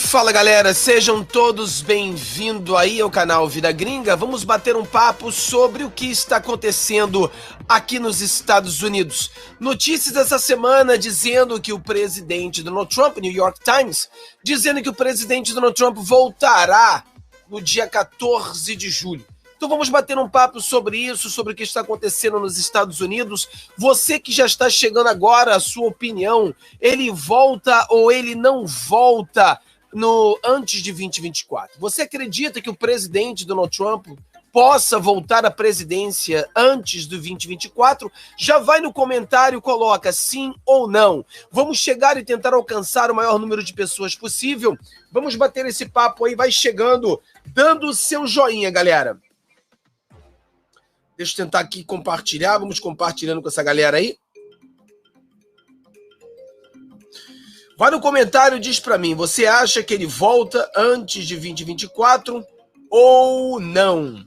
Fala galera, sejam todos bem-vindos aí ao canal Vida Gringa. Vamos bater um papo sobre o que está acontecendo aqui nos Estados Unidos. Notícias dessa semana dizendo que o presidente Donald Trump, New York Times, dizendo que o presidente Donald Trump voltará no dia 14 de julho. Então vamos bater um papo sobre isso, sobre o que está acontecendo nos Estados Unidos. Você que já está chegando agora, a sua opinião, ele volta ou ele não volta antes de 2024? Você acredita que o presidente Donald Trump possa voltar à presidência antes do 2024? Já vai no comentário, coloca sim ou não. Vamos chegar e tentar alcançar o maior número de pessoas possível. Vamos bater esse papo aí, vai chegando, dando o seu joinha, galera. Deixa eu tentar aqui compartilhar, vamos compartilhando com essa galera aí. Vai no comentário e diz pra mim, você acha que ele volta antes de 2024 ou não?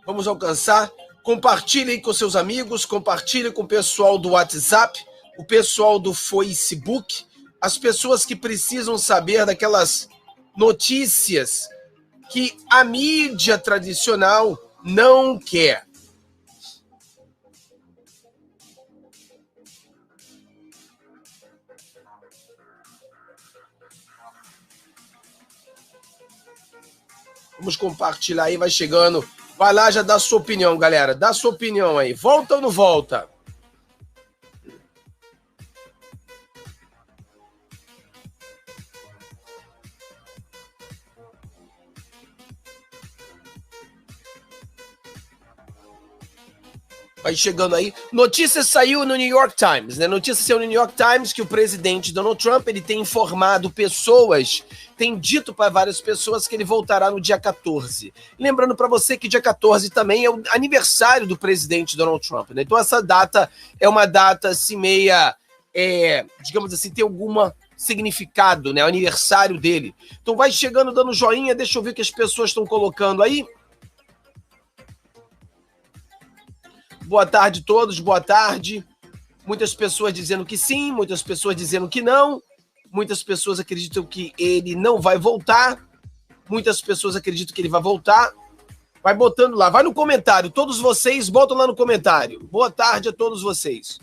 Vamos alcançar. Compartilhe aí com seus amigos, compartilhe com o pessoal do WhatsApp, o pessoal do Facebook, as pessoas que precisam saber daquelas notícias que a mídia tradicional não quer. Vamos compartilhar aí, vai chegando. Vai lá, já dá a sua opinião, galera. Dá a sua opinião aí. Volta ou não volta? Vai chegando aí. Notícia saiu no New York Times, né? Notícia saiu no New York Times que o presidente Donald Trump, ele tem informado pessoas, tem dito para várias pessoas que ele voltará no dia 14. Lembrando para você que dia 14 também é o aniversário do presidente Donald Trump, né? Então essa data é uma data assim meia, digamos assim, tem algum significado, né? O aniversário dele. Então vai chegando, dando joinha, deixa eu ver o que as pessoas estão colocando aí. Boa tarde a todos, boa tarde. Muitas pessoas dizendo que sim, muitas pessoas dizendo que não. Muitas pessoas acreditam que ele não vai voltar. Muitas pessoas acreditam que ele vai voltar. Vai botando lá, vai no comentário. Todos vocês botam lá no comentário. Boa tarde a todos vocês.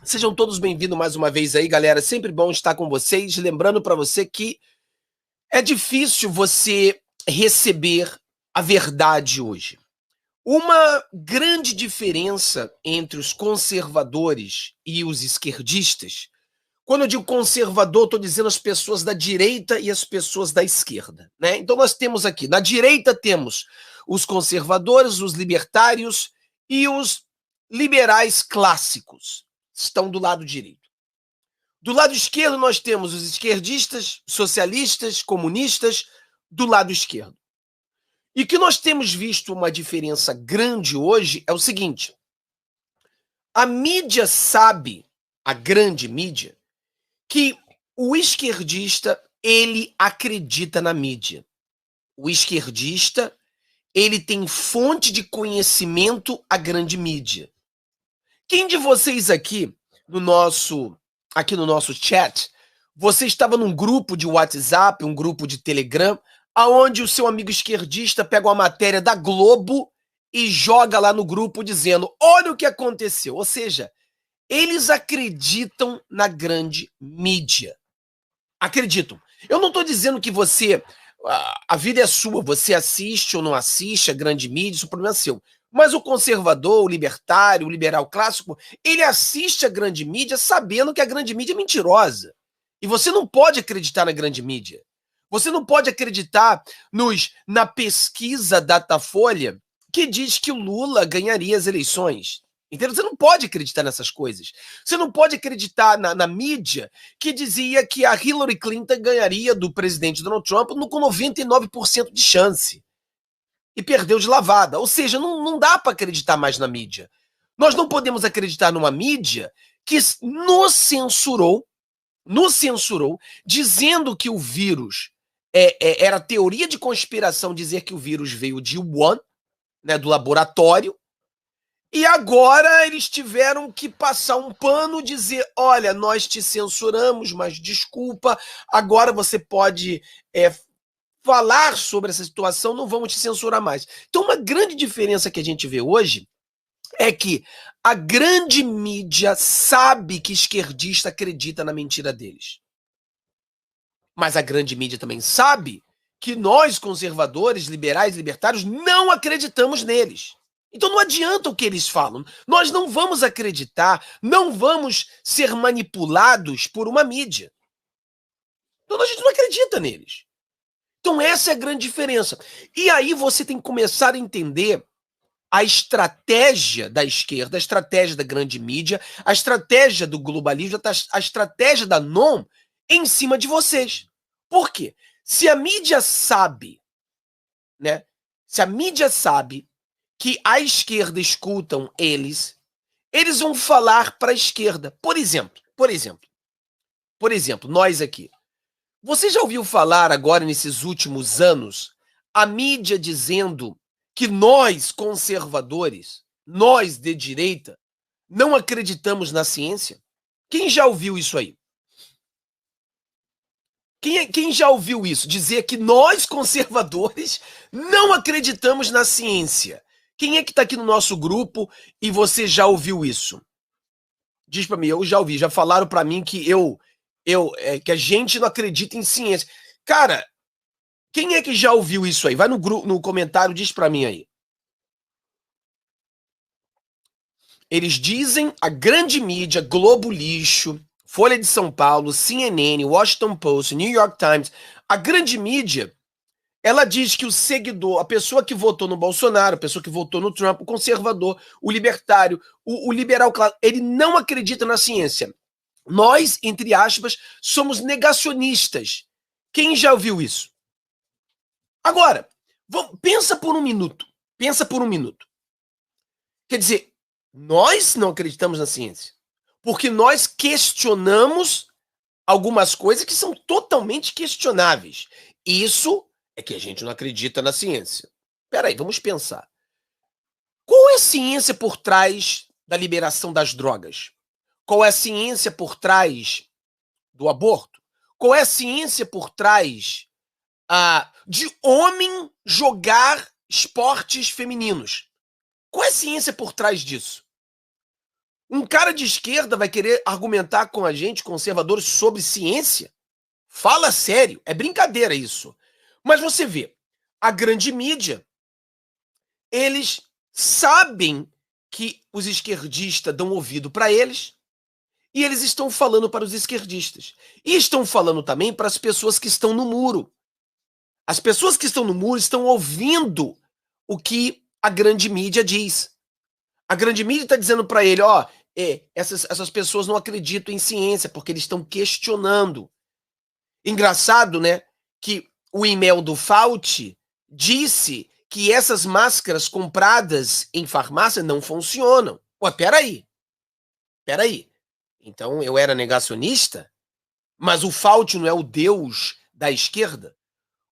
Sejam todos bem-vindos mais uma vez aí, galera. Sempre bom estar com vocês. Lembrando para você que é difícil você receber a verdade hoje. Uma grande diferença entre os conservadores e os esquerdistas, quando eu digo conservador, estou dizendo as pessoas da direita e as pessoas da esquerda, né? Então nós temos aqui, na direita temos os conservadores, os libertários e os liberais clássicos, estão do lado direito. Do lado esquerdo, nós temos os esquerdistas, socialistas, comunistas, do lado esquerdo. E o que nós temos visto uma diferença grande hoje é o seguinte: a mídia sabe, a grande mídia, que o esquerdista, ele acredita na mídia. O esquerdista, ele tem fonte de conhecimento à grande mídia. Quem de vocês aqui no nosso chat, você estava num grupo de WhatsApp, um grupo de Telegram, aonde o seu amigo esquerdista pega uma matéria da Globo e joga lá no grupo dizendo, olha o que aconteceu. Ou seja, eles acreditam na grande mídia. Acreditam. Eu não estou dizendo que você, a vida é sua, você assiste ou não assiste a grande mídia, isso é problema seu. Mas o conservador, o libertário, o liberal clássico, ele assiste a grande mídia sabendo que a grande mídia é mentirosa. E você não pode acreditar na grande mídia. Você não pode acreditar na pesquisa Datafolha que diz que o Lula ganharia as eleições. Entendeu? Você não pode acreditar nessas coisas. Você não pode acreditar na mídia que dizia que a Hillary Clinton ganharia do presidente Donald Trump com 99% de chance. E perdeu de lavada. Ou seja, não dá para acreditar mais na mídia. Nós não podemos acreditar numa mídia que nos censurou, dizendo que o vírus era teoria de conspiração dizer que o vírus veio de Wuhan, né, do laboratório, e agora eles tiveram que passar um pano, dizer, olha, nós te censuramos, mas desculpa, agora você pode falar sobre essa situação, não vamos te censurar mais. Então, uma grande diferença que a gente vê hoje é que a grande mídia sabe que esquerdista acredita na mentira deles. Mas a grande mídia também sabe que nós, conservadores, liberais, libertários, não acreditamos neles. Então não adianta o que eles falam. Nós não vamos acreditar, não vamos ser manipulados por uma mídia. Então a gente não acredita neles. Então essa é a grande diferença. E aí você tem que começar a entender a estratégia da esquerda, a estratégia da grande mídia, a estratégia do globalismo, a estratégia da NOM em cima de vocês. Por quê? Se a mídia sabe, né? Se a mídia sabe que a esquerda escutam eles vão falar para a esquerda. Por exemplo, nós aqui. Você já ouviu falar agora, nesses últimos anos, a mídia dizendo que nós, conservadores, nós de direita, não acreditamos na ciência? Quem já ouviu isso aí? Quem já ouviu isso? Dizer que nós, conservadores, não acreditamos na ciência. Quem é que está aqui no nosso grupo e você já ouviu isso? Diz para mim, eu já ouvi, já falaram para mim que que a gente não acredita em ciência. Cara, quem é que já ouviu isso aí? Vai no comentário, diz para mim aí. Eles dizem, a grande mídia, Globo Lixo, Folha de São Paulo, CNN, Washington Post, New York Times, a grande mídia, ela diz que o seguidor, a pessoa que votou no Bolsonaro, a pessoa que votou no Trump, o conservador, o libertário, o liberal, ele não acredita na ciência. Nós, entre aspas, somos negacionistas. Quem já ouviu isso? Agora, pensa por um minuto. Pensa por um minuto. Quer dizer, nós não acreditamos na ciência. Porque nós questionamos algumas coisas que são totalmente questionáveis. Isso é que a gente não acredita na ciência. Peraí, vamos pensar. Qual é a ciência por trás da liberação das drogas? Qual é a ciência por trás do aborto? Qual é a ciência por trás de homem jogar esportes femininos? Qual é a ciência por trás disso? Um cara de esquerda vai querer argumentar com a gente, conservadores, sobre ciência? Fala sério, é brincadeira isso. Mas você vê, a grande mídia, eles sabem que os esquerdistas dão ouvido para eles e eles estão falando para os esquerdistas. E estão falando também para as pessoas que estão no muro. As pessoas que estão no muro estão ouvindo o que a grande mídia diz. A grande mídia está dizendo para ele, essas pessoas não acreditam em ciência porque eles estão questionando. Engraçado, né, que o e-mail do Fauci disse que essas máscaras compradas em farmácia não funcionam. Ué, peraí. Então eu era negacionista? Mas o Fauci não é o Deus da esquerda?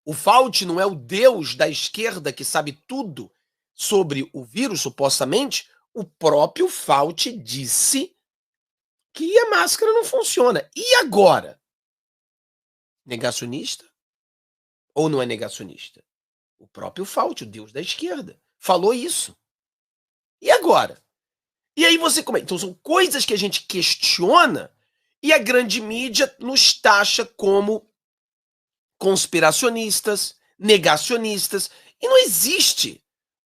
O Fauci não é o Deus da esquerda que sabe tudo sobre o vírus, supostamente? O próprio Fauci disse que a máscara não funciona. E agora? Negacionista? Ou não é negacionista? O próprio Fauci, o Deus da esquerda, falou isso. E agora? E aí você comenta. Então são coisas que a gente questiona e a grande mídia nos taxa como conspiracionistas, negacionistas. E não existe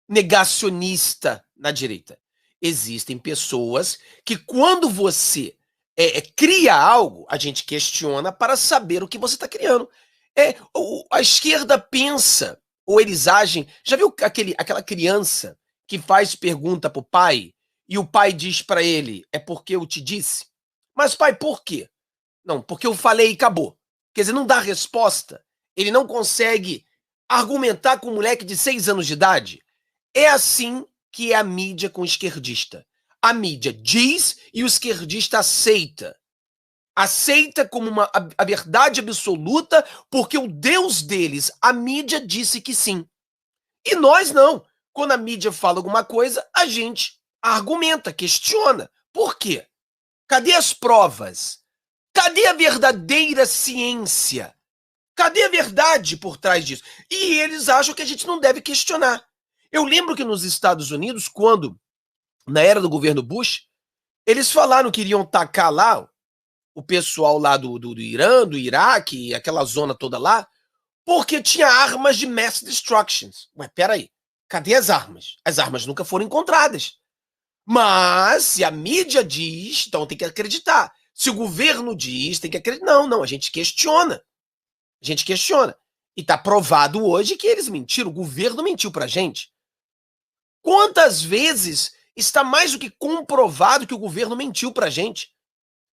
negacionista na direita. Existem pessoas que, quando você cria algo, a gente questiona para saber o que você está criando. A esquerda pensa, ou eles agem. Já viu aquela criança que faz pergunta para o pai e o pai diz para ele: é porque eu te disse? Mas, pai, por quê? Não, porque eu falei e acabou. Quer dizer, não dá resposta. Ele não consegue argumentar com um moleque de 6 anos de idade. É assim que é a mídia com o esquerdista. A mídia diz e o esquerdista aceita. aceita como a verdade absoluta, porque o Deus deles, a mídia, disse que sim. E nós não. Quando a mídia fala alguma coisa, a gente argumenta, questiona. Por quê? Cadê as provas? Cadê a verdadeira ciência? Cadê a verdade por trás disso? E eles acham que a gente não deve questionar. Eu lembro que nos Estados Unidos, quando, na era do governo Bush, eles falaram que iriam tacar lá o pessoal lá do Irã, do Iraque, aquela zona toda lá, porque tinha armas de mass destruction. Ué, peraí, cadê as armas? As armas nunca foram encontradas. Mas se a mídia diz, então tem que acreditar. Se o governo diz, tem que acreditar. Não, não, a gente questiona. A gente questiona. E está provado hoje que eles mentiram, o governo mentiu pra gente. Quantas vezes está mais do que comprovado que o governo mentiu pra gente?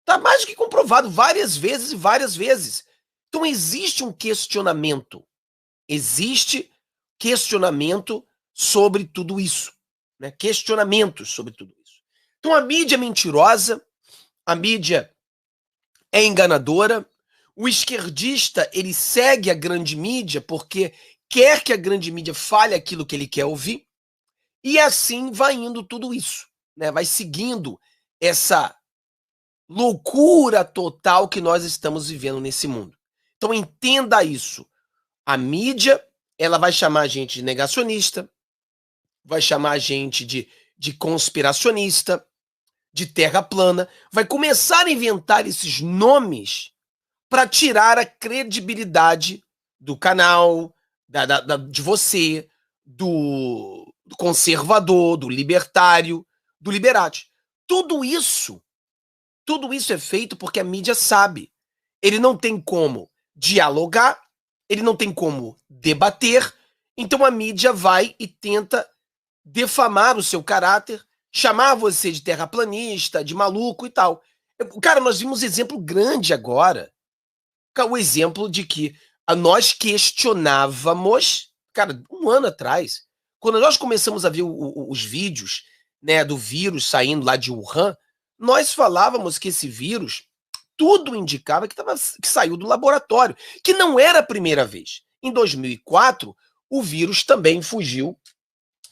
Está mais do que comprovado várias vezes e várias vezes. Então existe um questionamento. Existe questionamento sobre tudo isso. Né? Questionamentos sobre tudo isso. Então a mídia é mentirosa, a mídia é enganadora, o esquerdista ele segue a grande mídia porque quer que a grande mídia fale aquilo que ele quer ouvir, e assim vai indo tudo isso. Né? Vai seguindo essa loucura total que nós estamos vivendo nesse mundo. Então entenda isso. A mídia, ela vai chamar a gente de negacionista, vai chamar a gente de conspiracionista, de terra plana, vai começar a inventar esses nomes para tirar a credibilidade do canal, de você, do conservador, do libertário, do liberate. Tudo isso é feito porque a mídia sabe. Ele não tem como dialogar, ele não tem como debater, então a mídia vai e tenta defamar o seu caráter, chamar você de terraplanista, de maluco e tal. Cara, nós vimos exemplo grande agora. O exemplo de que nós questionávamos, cara, um ano atrás, quando nós começamos a ver os vídeos, né, do vírus saindo lá de Wuhan, nós falávamos que esse vírus, tudo indicava que saiu do laboratório, que não era a primeira vez. Em 2004, o vírus também fugiu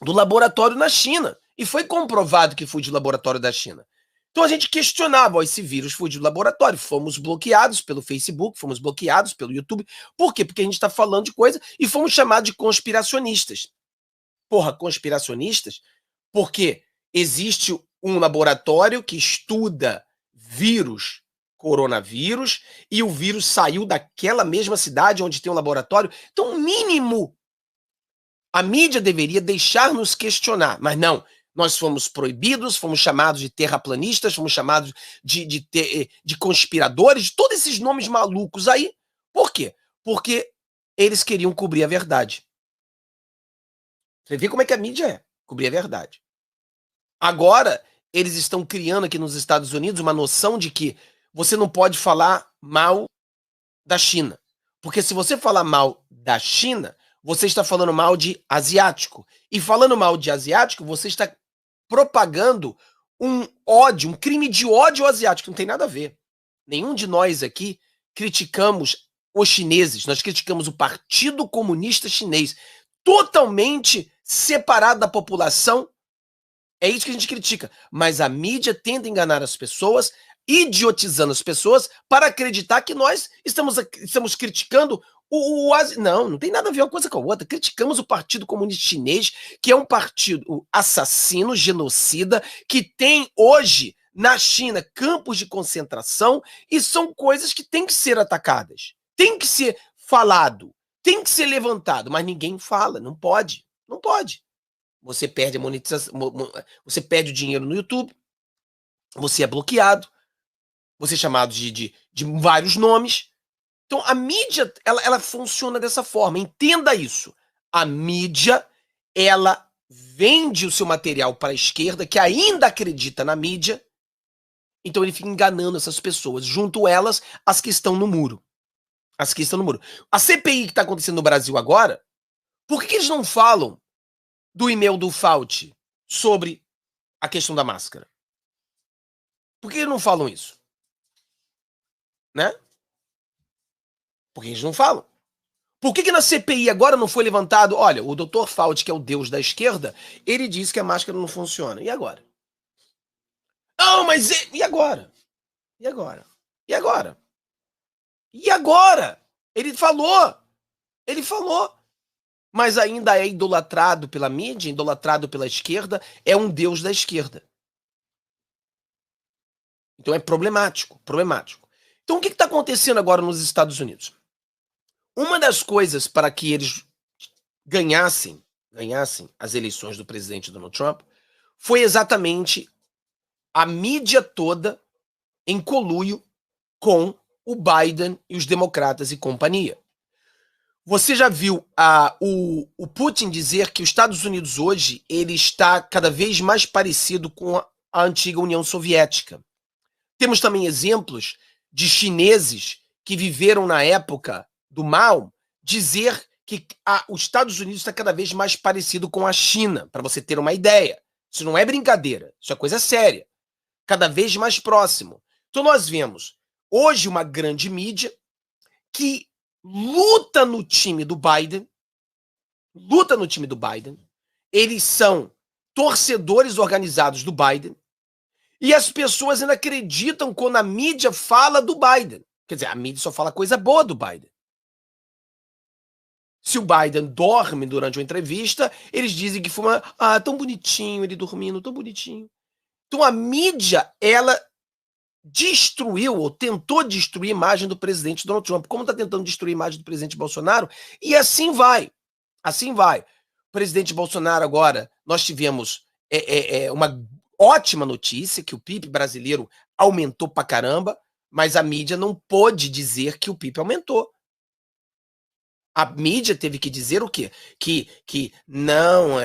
do laboratório na China. E foi comprovado que fugiu do laboratório da China. Então a gente questionava, ó, esse vírus fugiu do laboratório. Fomos bloqueados pelo Facebook, fomos bloqueados pelo YouTube. Por quê? Porque a gente está falando de coisa e fomos chamados de conspiracionistas. Porra, conspiracionistas? Porque existe um laboratório que estuda vírus, coronavírus, e o vírus saiu daquela mesma cidade onde tem um laboratório. Então, mínimo, a mídia deveria deixar-nos questionar, mas não. Nós fomos proibidos, fomos chamados de terraplanistas, fomos chamados de conspiradores, de todos esses nomes malucos aí. Por quê? Porque eles queriam cobrir a verdade. Você vê como é que a mídia é, cobrir a verdade. Agora, eles estão criando aqui nos Estados Unidos uma noção de que você não pode falar mal da China. Porque se você falar mal da China, você está falando mal de asiático. E falando mal de asiático, você está propagando um ódio, um crime de ódio ao asiático. Não tem nada a ver. Nenhum de nós aqui criticamos os chineses. Nós criticamos o Partido Comunista Chinês, totalmente separado da população. É isso que a gente critica. Mas a mídia tenta enganar as pessoas, idiotizando as pessoas para acreditar que nós estamos criticando Não, não tem nada a ver uma coisa com a outra. Criticamos o Partido Comunista Chinês, que é um partido assassino, genocida, que tem hoje na China campos de concentração, e são coisas que têm que ser atacadas. Tem que ser falado, tem que ser levantado, mas ninguém fala, não pode. Não pode. Você perde a monetização, você perde o dinheiro no YouTube, você é bloqueado, você é chamado de vários nomes. Então a mídia, ela funciona dessa forma. Entenda isso. A mídia, ela vende o seu material para a esquerda, que ainda acredita na mídia. Então ele fica enganando essas pessoas, junto elas as que estão no muro. As que estão no muro. A CPI que está acontecendo no Brasil agora, por que eles não falam do e-mail do Fauci sobre a questão da máscara? Por que eles não falam isso? né? Porque eles não falam. Por que na CPI agora não foi levantado? Olha, o Dr. Fauci, que é o deus da esquerda, ele disse que a máscara não funciona. E agora? Ah, mas e agora? E agora? E agora? E agora? Ele falou. Ele falou. Mas ainda é idolatrado pela mídia, idolatrado pela esquerda, é um deus da esquerda. Então é problemático, problemático. Então o que está acontecendo agora nos Estados Unidos? Uma das coisas para que eles ganhassem as eleições do presidente Donald Trump foi exatamente a mídia toda em conluio com o Biden e os democratas e companhia. Você já viu o Putin dizer que os Estados Unidos hoje ele está cada vez mais parecido com a antiga União Soviética. Temos também exemplos de chineses que viveram na época do Mao dizer que os Estados Unidos está cada vez mais parecido com a China, para você ter uma ideia. Isso não é brincadeira, isso é coisa séria. Cada vez mais próximo. Então nós vemos hoje uma grande mídia que luta no time do Biden, eles são torcedores organizados do Biden, e as pessoas ainda acreditam quando a mídia fala do Biden. Quer dizer, a mídia só fala coisa boa do Biden. Se o Biden dorme durante uma entrevista, eles dizem que foi tão bonitinho ele dormindo, tão bonitinho. Então a mídia, ela destruiu ou tentou destruir a imagem do presidente Donald Trump, como está tentando destruir a imagem do presidente Bolsonaro, e assim vai. Assim vai. O presidente Bolsonaro agora, nós tivemos uma ótima notícia, que o PIB brasileiro aumentou pra caramba, mas a mídia não pôde dizer que o PIB aumentou. A mídia teve que dizer o quê? Que não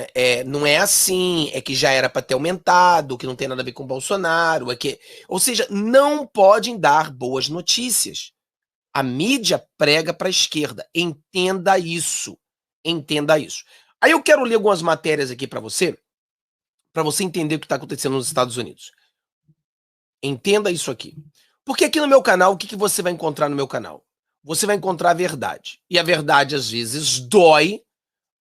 é assim, é que já era para ter aumentado, que não tem nada a ver com o Bolsonaro, ou seja, não podem dar boas notícias. A mídia prega para a esquerda. Entenda isso. Entenda isso. Aí eu quero ler algumas matérias aqui para você entender o que está acontecendo nos Estados Unidos. Entenda isso aqui. Porque aqui no meu canal, o que você vai encontrar no meu canal? Você vai encontrar a verdade. E a verdade, às vezes, dói,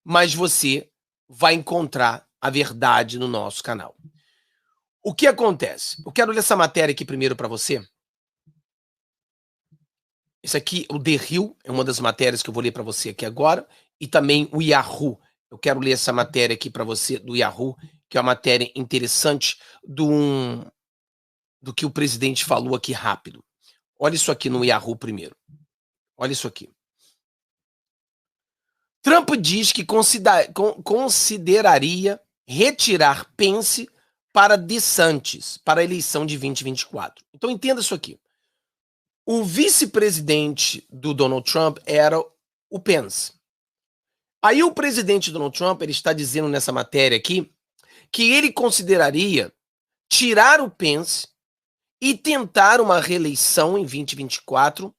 mas você vai encontrar a verdade no nosso canal. O que acontece? Eu quero ler essa matéria aqui primeiro para você. Isso aqui, o The Hill, é uma das matérias que eu vou ler para você aqui agora. E também o Yahoo. Eu quero ler essa matéria aqui para você do Yahoo, que é uma matéria interessante do que o presidente falou aqui rápido. Olha isso aqui no Yahoo primeiro. Olha isso aqui. Trump diz que consideraria retirar Pence para DeSantis para a eleição de 2024. Então entenda isso aqui. O vice-presidente do Donald Trump era o Pence. Aí o presidente Donald Trump ele está dizendo nessa matéria aqui que ele consideraria tirar o Pence e tentar uma reeleição em 2024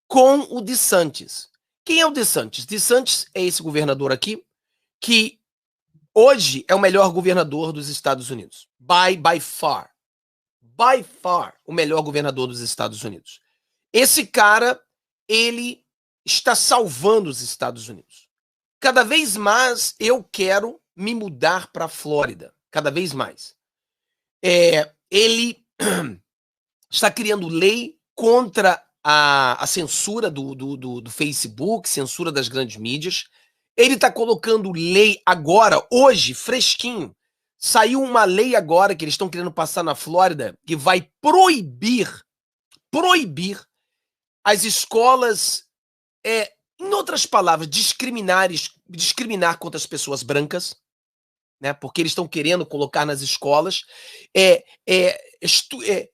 com o DeSantis. Quem é o DeSantis? DeSantis é esse governador aqui que hoje é o melhor governador dos Estados Unidos. By far. By far, o melhor governador dos Estados Unidos. Esse cara, ele está salvando os Estados Unidos. Cada vez mais eu quero me mudar para a Flórida. Cada vez mais. Ele está criando lei contra a censura do Facebook, censura das grandes mídias. Ele está colocando lei agora, hoje, fresquinho. Saiu uma lei agora que eles estão querendo passar na Flórida que vai proibir as escolas, em outras palavras, discriminar contra as pessoas brancas, né? Porque eles estão querendo colocar nas escolas,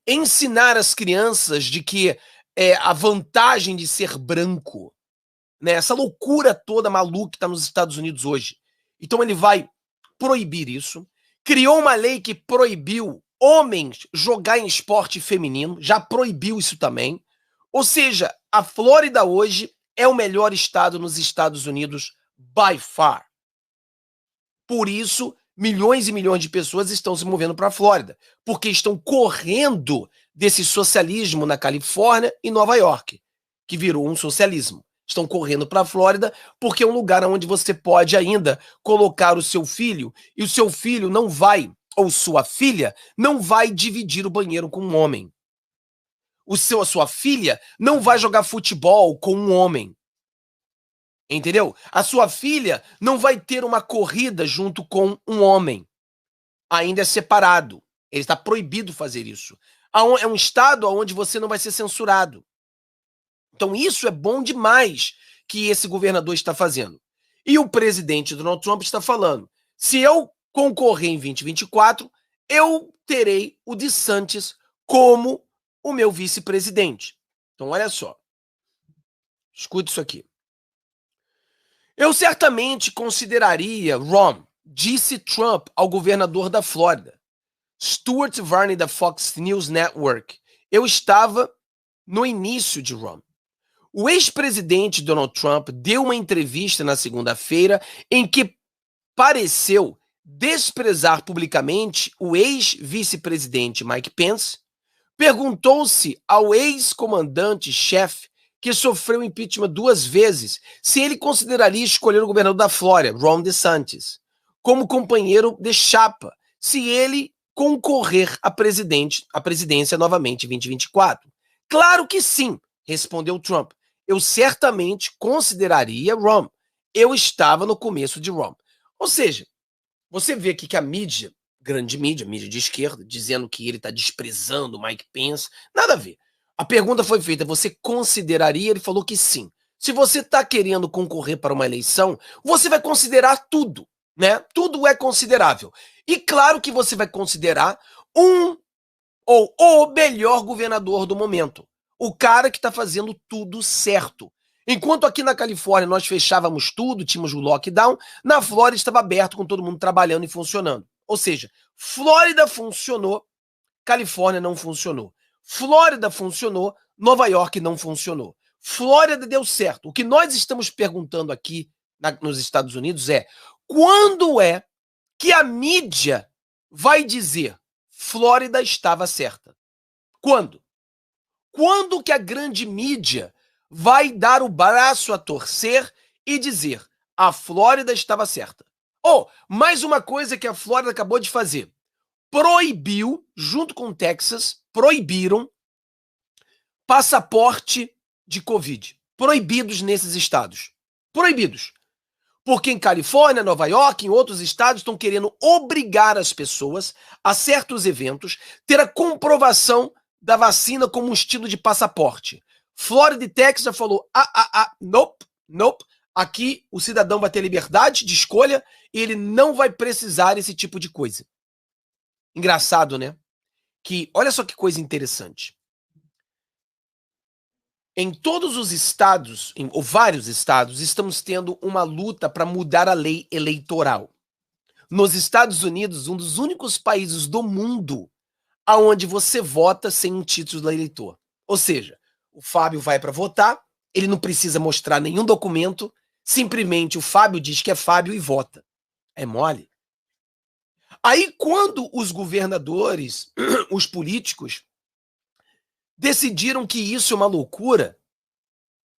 ensinar as crianças de que a vantagem de ser branco, né? Essa loucura toda maluca que está nos Estados Unidos hoje. Então ele vai proibir isso. Criou uma lei que proibiu homens jogar em esporte feminino, já proibiu isso também. Ou seja, a Flórida hoje é o melhor estado nos Estados Unidos by far. Por isso, milhões e milhões de pessoas estão se movendo para a Flórida, porque estão correndo desse socialismo na Califórnia e Nova York, que virou um socialismo. Estão correndo para a Flórida porque é um lugar onde você pode ainda colocar o seu filho e o seu filho não vai, ou sua filha, não vai dividir o banheiro com um homem. A sua filha não vai jogar futebol com um homem. Entendeu? A sua filha não vai ter uma corrida junto com um homem. Ainda é separado. Ele está proibido fazer isso. É um estado onde você não vai ser censurado. Então isso é bom demais que esse governador está fazendo. E o presidente Donald Trump está falando, se eu concorrer em 2024, eu terei o DeSantis como o meu vice-presidente. Então olha só. Escute isso aqui. Eu certamente consideraria Ron, disse Trump ao governador da Flórida. Stuart Varney, da Fox News Network. Eu estava no início de Ron. O ex-presidente Donald Trump deu uma entrevista na segunda-feira em que pareceu desprezar publicamente o ex-vice-presidente Mike Pence. Perguntou-se ao ex-comandante-chefe que sofreu impeachment 2 vezes, se ele consideraria escolher o governador da Flórida, Ron DeSantis, como companheiro de chapa, se ele concorrer à presidência novamente em 2024. Claro que sim, respondeu Trump. Eu certamente consideraria Ron. Eu estava no começo de Ron. Ou seja, você vê aqui que a mídia, grande mídia, mídia de esquerda, dizendo que ele está desprezando Mike Pence, nada a ver. A pergunta foi feita, você consideraria? Ele falou que sim. Se você está querendo concorrer para uma eleição, você vai considerar tudo, né? Tudo é considerável. E claro que você vai considerar um ou o melhor governador do momento. O cara que está fazendo tudo certo. Enquanto aqui na Califórnia nós fechávamos tudo, tínhamos o lockdown, na Flórida estava aberto com todo mundo trabalhando e funcionando. Ou seja, Flórida funcionou, Califórnia não funcionou. Flórida funcionou, Nova York não funcionou. Flórida deu certo. O que nós estamos perguntando aqui nos Estados Unidos é quando é que a mídia vai dizer Flórida estava certa? Quando? Quando que a grande mídia vai dar o braço a torcer e dizer a Flórida estava certa? Oh, mais uma coisa que a Flórida acabou de fazer. Proibiu, junto com o Texas, proibiram passaporte de Covid. Proibidos nesses estados. Proibidos. Porque em Califórnia, Nova York, em outros estados, estão querendo obrigar as pessoas a certos eventos ter a comprovação da vacina como um estilo de passaporte. Flórida e Texas já falou, nope. Aqui o cidadão vai ter liberdade de escolha e ele não vai precisar esse tipo de coisa. Engraçado, né? Que, olha só que coisa interessante. Em todos os estados, ou vários estados, estamos tendo uma luta para mudar a lei eleitoral. Nos Estados Unidos, um dos únicos países do mundo onde você vota sem um título de eleitor. Ou seja, o Fábio vai para votar, ele não precisa mostrar nenhum documento, simplesmente o Fábio diz que é Fábio e vota. É mole. Aí, quando os governadores, os políticos, decidiram que isso é uma loucura,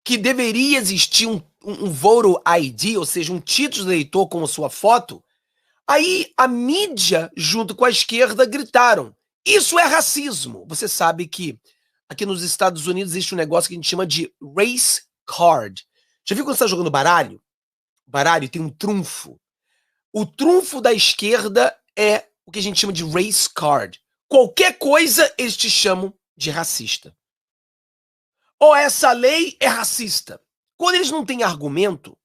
que deveria existir um voter ID, ou seja, um título de eleitor com a sua foto, aí a mídia, junto com a esquerda, gritaram, isso é racismo. Você sabe que aqui nos Estados Unidos existe um negócio que a gente chama de race card. Já viu quando você está jogando baralho? Baralho tem um trunfo. O trunfo da esquerda é o que a gente chama de race card. Qualquer coisa eles te chamam de racista. Ou essa lei é racista. Quando eles não têm argumento,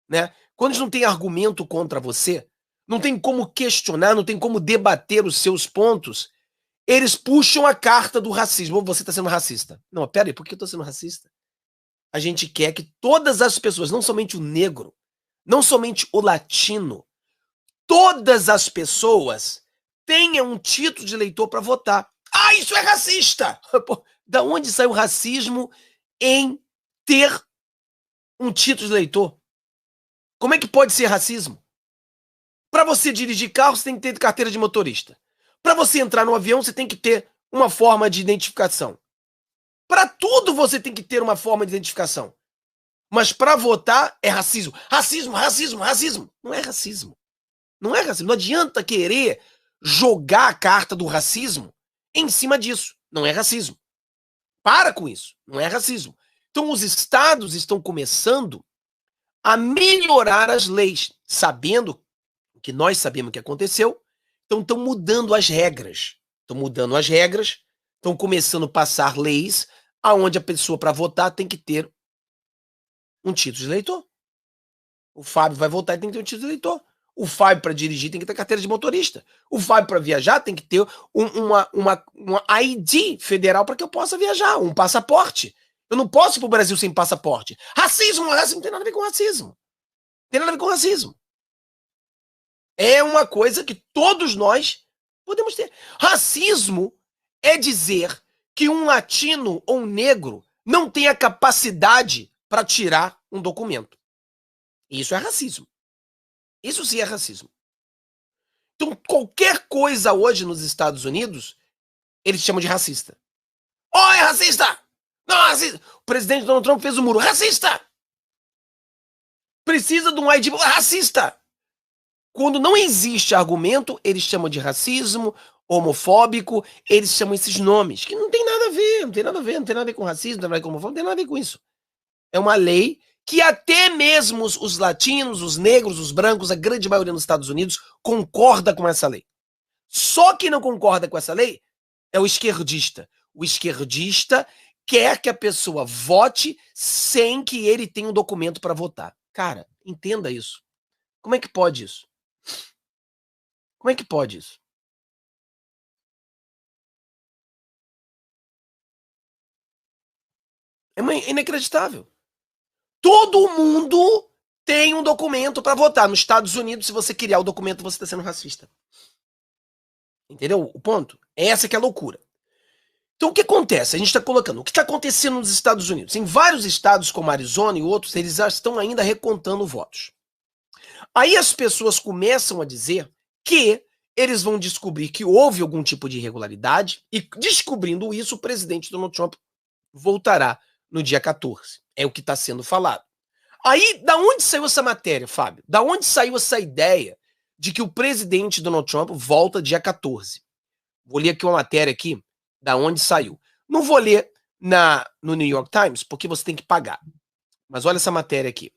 né? Quando eles não têm argumento contra você, não tem como questionar, não tem como debater os seus pontos, eles puxam a carta do racismo. Você está sendo racista. Não, pera aí, por que eu estou sendo racista? A gente quer que todas as pessoas, não somente o negro, não somente o latino, todas as pessoas tenham um título de eleitor para votar. Ah, isso é racista! Pô, da onde sai o racismo em ter um título de eleitor? Como é que pode ser racismo? Para você dirigir carro, você tem que ter carteira de motorista. Para você entrar no avião, você tem que ter uma forma de identificação. Para tudo você tem que ter uma forma de identificação. Mas para votar é racismo. Racismo, racismo, racismo. Não é racismo. Não é racismo. Não adianta querer jogar a carta do racismo em cima disso. Não é racismo. Para com isso. Não é racismo. Então os estados estão começando a melhorar as leis, sabendo que nós sabemos o que aconteceu, então estão mudando as regras. Estão mudando as regras, estão começando a passar leis aonde a pessoa para votar tem que ter um título de eleitor. O Fábio vai votar e tem que ter um título de eleitor. O Fábio para dirigir tem que ter carteira de motorista. O Fábio para viajar tem que ter uma ID federal para que eu possa viajar, um passaporte. Eu não posso ir para o Brasil sem passaporte. Racismo não tem nada a ver com racismo. Não tem nada a ver com racismo. É uma coisa que todos nós podemos ter. Racismo é dizer que um latino ou um negro não tem a capacidade para tirar um documento. Isso é racismo. Isso sim é racismo. Então, qualquer coisa hoje nos Estados Unidos, eles chamam de racista. Oh, é racista! Não, é racista! O presidente Donald Trump fez o muro. Racista! Precisa de um ID racista! Quando não existe argumento, eles chamam de racismo, homofóbico, eles chamam esses nomes, que não tem nada a ver, não tem nada a ver, não tem nada a ver com racismo, não tem nada a ver com homofóbico, não tem nada a ver com isso. É uma lei que até mesmo os latinos, os negros, os brancos, a grande maioria nos Estados Unidos concorda com essa lei. Só quem não concorda com essa lei é o esquerdista. O esquerdista quer que a pessoa vote sem que ele tenha um documento para votar. Cara, entenda isso. Como é que pode isso? Como é que pode isso? É inacreditável. Todo mundo tem um documento para votar. Nos Estados Unidos, se você criar o documento, você está sendo racista. Entendeu o ponto? Essa que é a loucura. Então o que acontece? A gente está colocando o que está acontecendo nos Estados Unidos. Em vários estados, como Arizona e outros, eles já estão ainda recontando votos. Aí as pessoas começam a dizer que eles vão descobrir que houve algum tipo de irregularidade e, descobrindo isso, o presidente Donald Trump voltará no dia 14. É o que está sendo falado. Aí, da onde saiu essa matéria, Fábio? Da onde saiu essa ideia de que o presidente Donald Trump volta dia 14? Vou ler aqui uma matéria aqui, da onde saiu. Não vou ler no New York Times, porque você tem que pagar. Mas olha essa matéria aqui.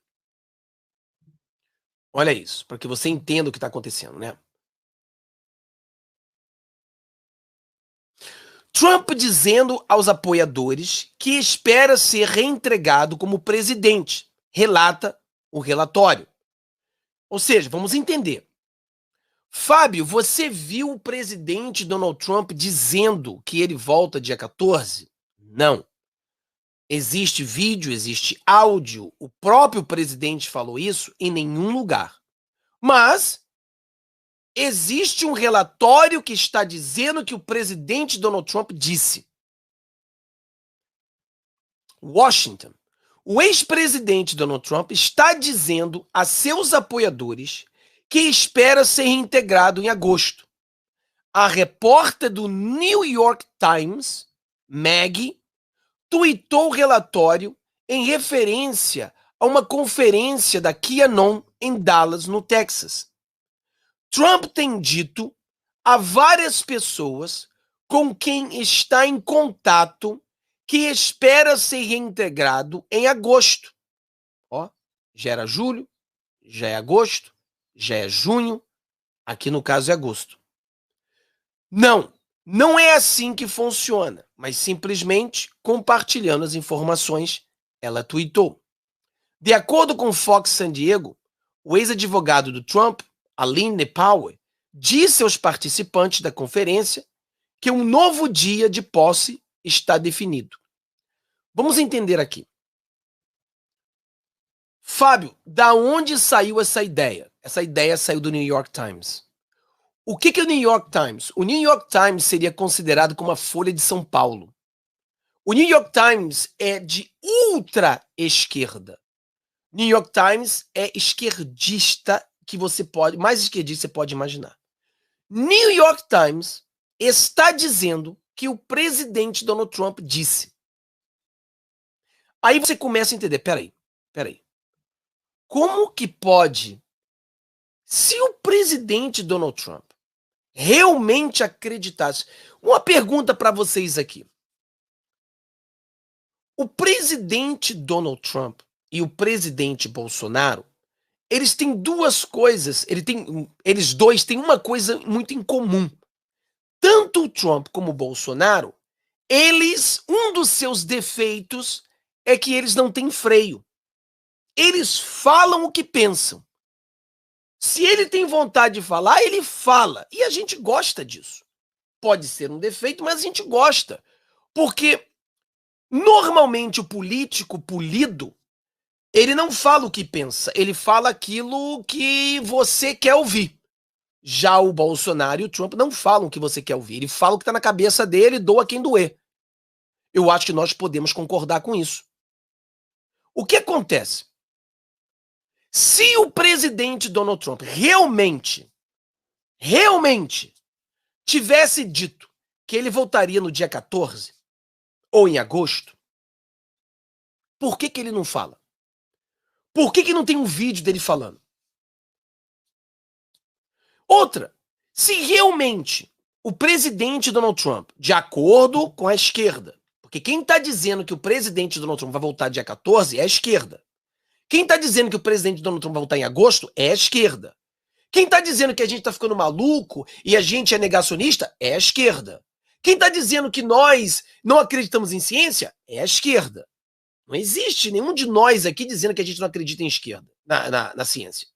Olha isso, para que você entenda o que está acontecendo, né? Trump dizendo aos apoiadores que espera ser reentregado como presidente, relata o relatório. Ou seja, vamos entender. Fábio, você viu o presidente Donald Trump dizendo que ele volta dia 14? Não. Existe vídeo, existe áudio. O próprio presidente falou isso em nenhum lugar. Mas existe um relatório que está dizendo que o presidente Donald Trump disse. Washington. O ex-presidente Donald Trump está dizendo a seus apoiadores que espera ser reintegrado em agosto. A repórter do New York Times, Maggie, tuitou o relatório em referência a uma conferência da QAnon em Dallas, no Texas. Trump tem dito a várias pessoas com quem está em contato que espera ser reintegrado em agosto. Ó, já era julho, já é agosto, já é junho, aqui no caso é agosto. Não é assim que funciona, mas simplesmente compartilhando as informações, ela tuitou. De acordo com Fox San Diego, o ex-advogado do Trump, Aline Power, disse aos participantes da conferência que um novo dia de posse está definido. Vamos entender aqui. Fábio, da onde saiu essa ideia? Essa ideia saiu do New York Times. O que é o New York Times? O New York Times seria considerado como a Folha de São Paulo. O New York Times é de ultra esquerda. New York Times é esquerdista que você pode, mais esquerdista você pode imaginar. New York Times está dizendo que o presidente Donald Trump disse. Aí você começa a entender, peraí. Como que pode, se o presidente Donald Trump realmente acreditasse... Uma pergunta para vocês aqui. O presidente Donald Trump e o presidente Bolsonaro, eles têm duas coisas, eles dois têm uma coisa muito em comum. Tanto o Trump como o Bolsonaro, um dos seus defeitos é que eles não têm freio. Eles falam o que pensam. Se ele tem vontade de falar, ele fala. E a gente gosta disso. Pode ser um defeito, mas a gente gosta. Porque normalmente o político polido, ele não fala o que pensa, ele fala aquilo que você quer ouvir. Já o Bolsonaro e o Trump não falam o que você quer ouvir, ele fala o que está na cabeça dele, doa quem doer. Eu acho que nós podemos concordar com isso. O que acontece? Se o presidente Donald Trump realmente tivesse dito que ele voltaria no dia 14 ou em agosto, por que ele não fala? Por que não tem um vídeo dele falando? Outra, se realmente o presidente Donald Trump, de acordo com a esquerda, porque quem está dizendo que o presidente Donald Trump vai voltar dia 14 é a esquerda. Quem está dizendo que o presidente Donald Trump vai voltar em agosto é a esquerda. Quem está dizendo que a gente está ficando maluco e a gente é negacionista é a esquerda. Quem está dizendo que nós não acreditamos em ciência é a esquerda. Não existe nenhum de nós aqui dizendo que a gente não acredita em esquerda, na ciência.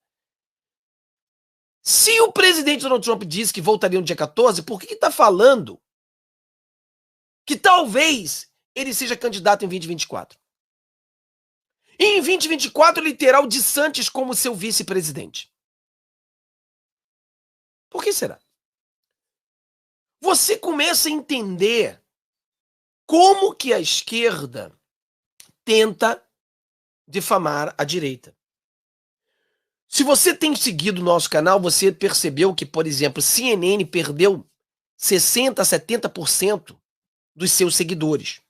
Se o presidente Donald Trump disse que voltaria no dia 14, por que está falando que talvez ele seja candidato em 2024? E em 2024 ele terá o DeSantis como seu vice-presidente. Por que será? Você começa a entender como que a esquerda tenta difamar a direita. Se você tem seguido o nosso canal, você percebeu que, por exemplo, CNN perdeu 60% a 70% dos seus seguidores.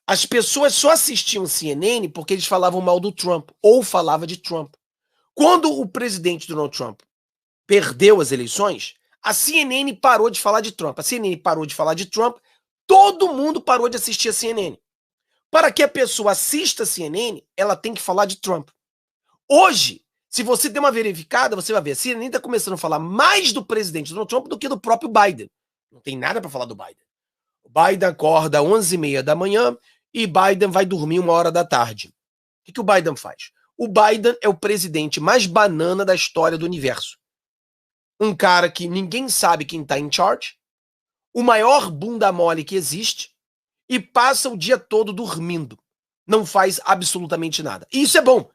As pessoas só assistiam CNN porque eles falavam mal do Trump, ou falava de Trump. Quando o presidente Donald Trump perdeu as eleições, a CNN parou de falar de Trump. A CNN parou de falar de Trump, todo mundo parou de assistir a CNN. Para que a pessoa assista a CNN, ela tem que falar de Trump. Hoje, se você der uma verificada, você vai ver, a CNN está começando a falar mais do presidente Donald Trump do que do próprio Biden. Não tem nada para falar do Biden. O Biden acorda às 11h30 da manhã e Biden vai dormir 1h da tarde. O que o Biden faz? O Biden é o presidente mais banana da história do universo. Um cara que ninguém sabe quem está em charge, o maior bunda mole que existe, e passa o dia todo dormindo. Não faz absolutamente nada. E isso é bom,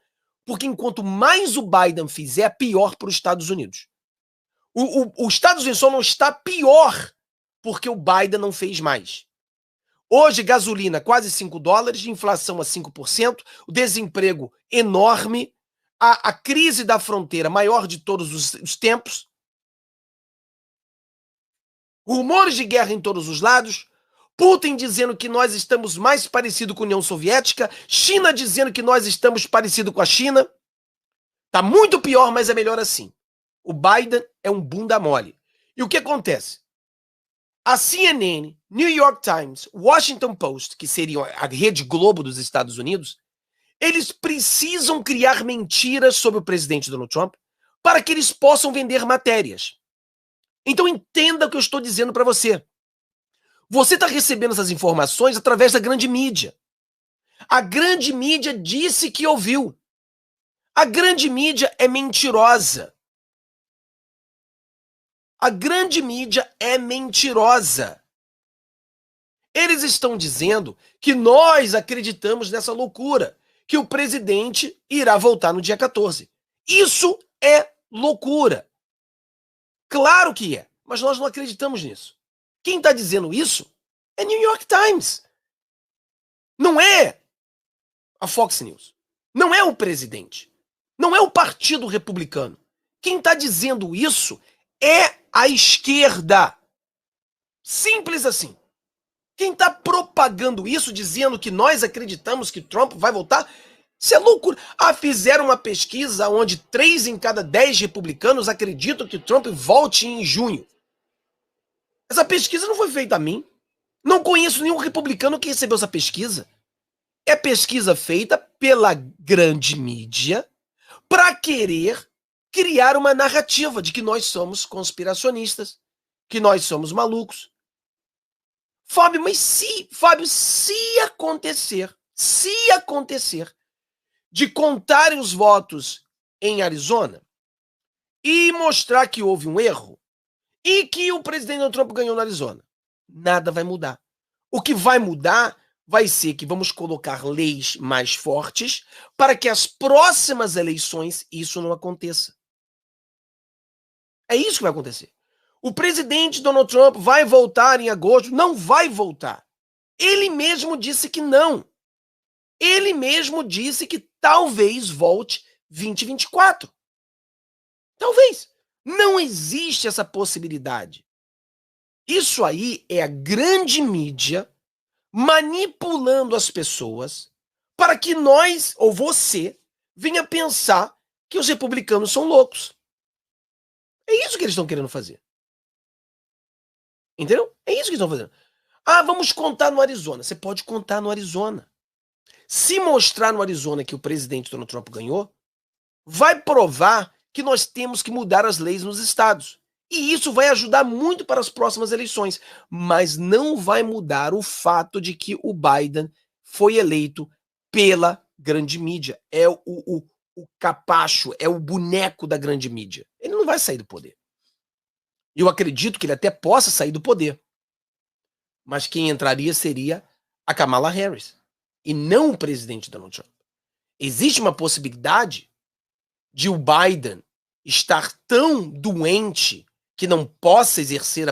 porque enquanto mais o Biden fizer, pior para os Estados Unidos. Os Estados Unidos só não está pior porque o Biden não fez mais. Hoje, gasolina quase $5, inflação a 5%, o desemprego enorme, a crise da fronteira maior de todos os tempos, rumores de guerra em todos os lados, Putin dizendo que nós estamos mais parecidos com a União Soviética, China dizendo que nós estamos parecidos com a China. Tá muito pior, mas é melhor assim. O Biden é um bunda mole. E o que acontece? A CNN, New York Times, Washington Post, que seria a Rede Globo dos Estados Unidos, eles precisam criar mentiras sobre o presidente Donald Trump para que eles possam vender matérias. Então entenda o que eu estou dizendo para você. Você está recebendo essas informações através da grande mídia. A grande mídia disse que ouviu. A grande mídia é mentirosa. A grande mídia é mentirosa. Eles estão dizendo que nós acreditamos nessa loucura, que o presidente irá voltar no dia 14. Isso é loucura. Claro que é, mas nós não acreditamos nisso. Quem está dizendo isso é New York Times. Não é a Fox News. Não é o presidente. Não é o Partido Republicano. Quem está dizendo isso é a esquerda. Simples assim. Quem está propagando isso, dizendo que nós acreditamos que Trump vai voltar, isso é loucura. Fizeram uma pesquisa onde 3 em cada 10 republicanos acreditam que Trump volte em junho. Essa pesquisa não foi feita a mim. Não conheço nenhum republicano que recebeu essa pesquisa. É pesquisa feita pela grande mídia para querer criar uma narrativa de que nós somos conspiracionistas, que nós somos malucos. Fábio, se acontecer de contarem os votos em Arizona e mostrar que houve um erro e que o presidente Donald Trump ganhou na Arizona, nada vai mudar. O que vai mudar vai ser que vamos colocar leis mais fortes para que as próximas eleições isso não aconteça. É isso que vai acontecer. O presidente Donald Trump vai voltar em agosto? Não vai voltar. Ele mesmo disse que não. Ele mesmo disse que talvez volte 2024. Talvez. Não existe essa possibilidade. Isso aí é a grande mídia manipulando as pessoas para que nós, ou você, venha pensar que os republicanos são loucos. É isso que eles estão querendo fazer. Entendeu? É isso que estão fazendo. Vamos contar no Arizona. Você pode contar no Arizona. Se mostrar no Arizona que o presidente Donald Trump ganhou, vai provar que nós temos que mudar as leis nos estados. E isso vai ajudar muito para as próximas eleições. Mas não vai mudar o fato de que o Biden foi eleito pela grande mídia. É o capacho, é o boneco da grande mídia. Ele não vai sair do poder. Eu acredito que ele até possa sair do poder. Mas quem entraria seria a Kamala Harris. E não o presidente Donald Trump. Existe uma possibilidade de o Biden estar tão doente que não possa exercer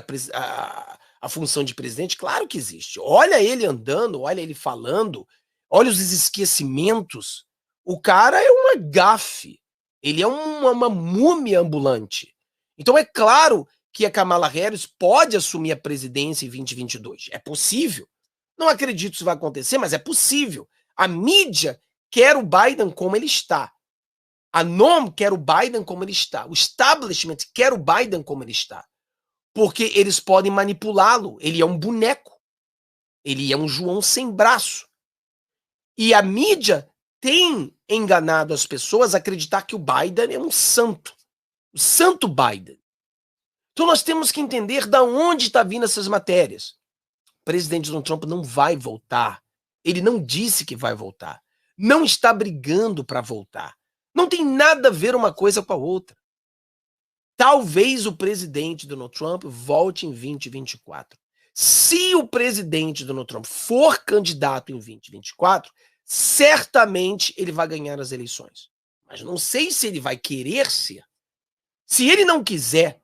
a função de presidente? Claro que existe. Olha ele andando, olha ele falando, olha os esquecimentos. O cara é uma gafe. Ele é uma múmia ambulante. Então é claro que a Kamala Harris pode assumir a presidência em 2022. É possível. Não acredito que isso vai acontecer, mas é possível. A mídia quer o Biden como ele está. A NOM quer o Biden como ele está. O establishment quer o Biden como ele está. Porque eles podem manipulá-lo. Ele é um boneco. Ele é um João sem braço. E a mídia tem enganado as pessoas a acreditar que o Biden é um santo. O santo Biden. Então nós temos que entender de onde está vindo essas matérias. O presidente Donald Trump não vai voltar. Ele não disse que vai voltar. Não está brigando para voltar. Não tem nada a ver uma coisa com a outra. Talvez o presidente Donald Trump volte em 2024. Se o presidente Donald Trump for candidato em 2024, certamente ele vai ganhar as eleições. Mas não sei se ele vai querer ser. Se ele não quiser,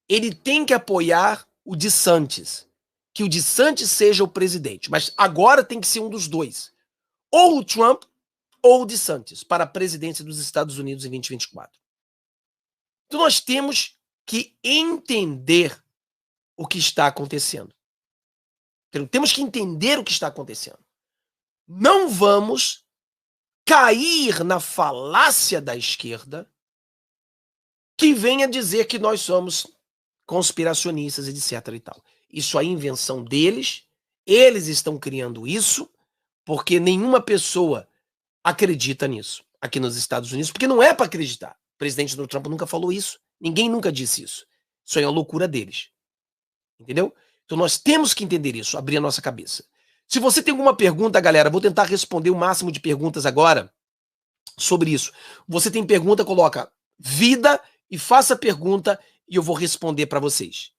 ele tem que apoiar o DeSantis. Que o DeSantis seja o presidente. Mas agora tem que ser um dos dois. Ou o Trump ou o DeSantis para a presidência dos Estados Unidos em 2024. Então nós temos que entender o que está acontecendo. Temos que entender o que está acontecendo. Não vamos cair na falácia da esquerda que venha dizer que nós somos conspiracionistas, etc. e tal. Isso é invenção deles. Eles estão criando isso porque nenhuma pessoa acredita nisso aqui nos Estados Unidos, porque não é para acreditar. O presidente Donald Trump nunca falou isso. Ninguém nunca disse isso. Isso é a loucura deles. Entendeu? Então nós temos que entender isso, abrir a nossa cabeça. Se você tem alguma pergunta, galera, vou tentar responder o máximo de perguntas agora sobre isso. Você tem pergunta, coloca vida e faça pergunta e eu vou responder para vocês.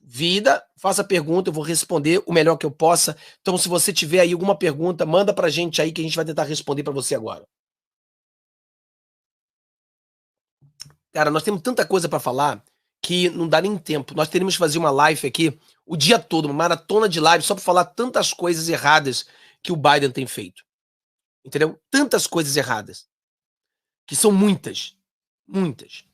Vida, faça pergunta, eu vou responder o melhor que eu possa. Então, se você tiver aí alguma pergunta, manda pra gente aí que a gente vai tentar responder para você agora. Cara, nós temos tanta coisa para falar que não dá nem tempo. Nós teríamos que fazer uma live aqui o dia todo, uma maratona de live só para falar tantas coisas erradas que o Biden tem feito. Entendeu? Tantas coisas erradas. Que são muitas. Muitas.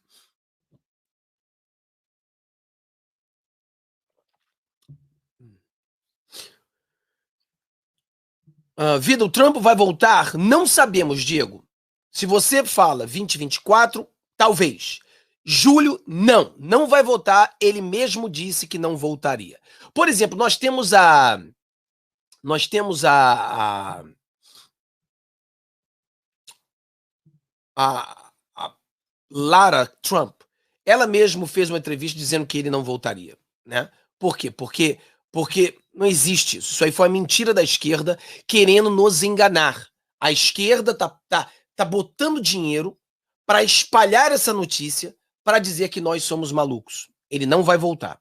Vida, o Trump vai voltar? Não sabemos, Diego. Se você fala 2024, talvez. Julho, não. Não vai voltar. Ele mesmo disse que não voltaria. Por exemplo, nós temos a. Nós temos a Lara Trump. Ela mesmo fez uma entrevista dizendo que ele não voltaria, né? Por quê? Porque não existe isso. Isso aí foi a mentira da esquerda querendo nos enganar. A esquerda tá botando dinheiro para espalhar essa notícia para dizer que nós somos malucos. Ele não vai voltar.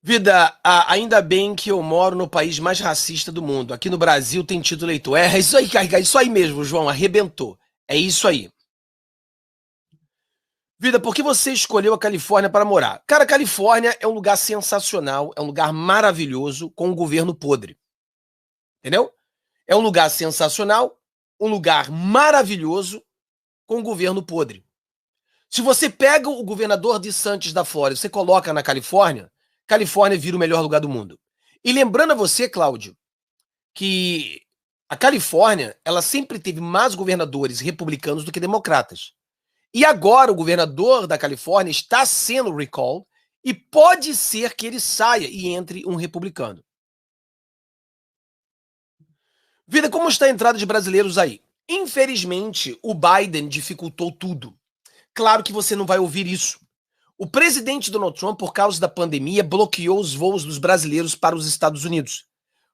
Vida, ainda bem que eu moro no país mais racista do mundo. Aqui no Brasil tem título eleitor. É isso aí, cara. Isso aí mesmo, João. Arrebentou. É isso aí. Vida, por que você escolheu a Califórnia para morar? Cara, a Califórnia é um lugar sensacional, é um lugar maravilhoso com um governo podre. Entendeu? É um lugar sensacional, um lugar maravilhoso com um governo podre. Se você pega o governador de Santos da Flórida, você coloca na Califórnia, Califórnia vira o melhor lugar do mundo. E lembrando a você, Cláudio, que a Califórnia, ela sempre teve mais governadores republicanos do que democratas. E agora o governador da Califórnia está sendo recall e pode ser que ele saia e entre um republicano. Vida, como está a entrada de brasileiros aí? Infelizmente, o Biden dificultou tudo. Claro que você não vai ouvir isso. O presidente Donald Trump, por causa da pandemia, bloqueou os voos dos brasileiros para os Estados Unidos.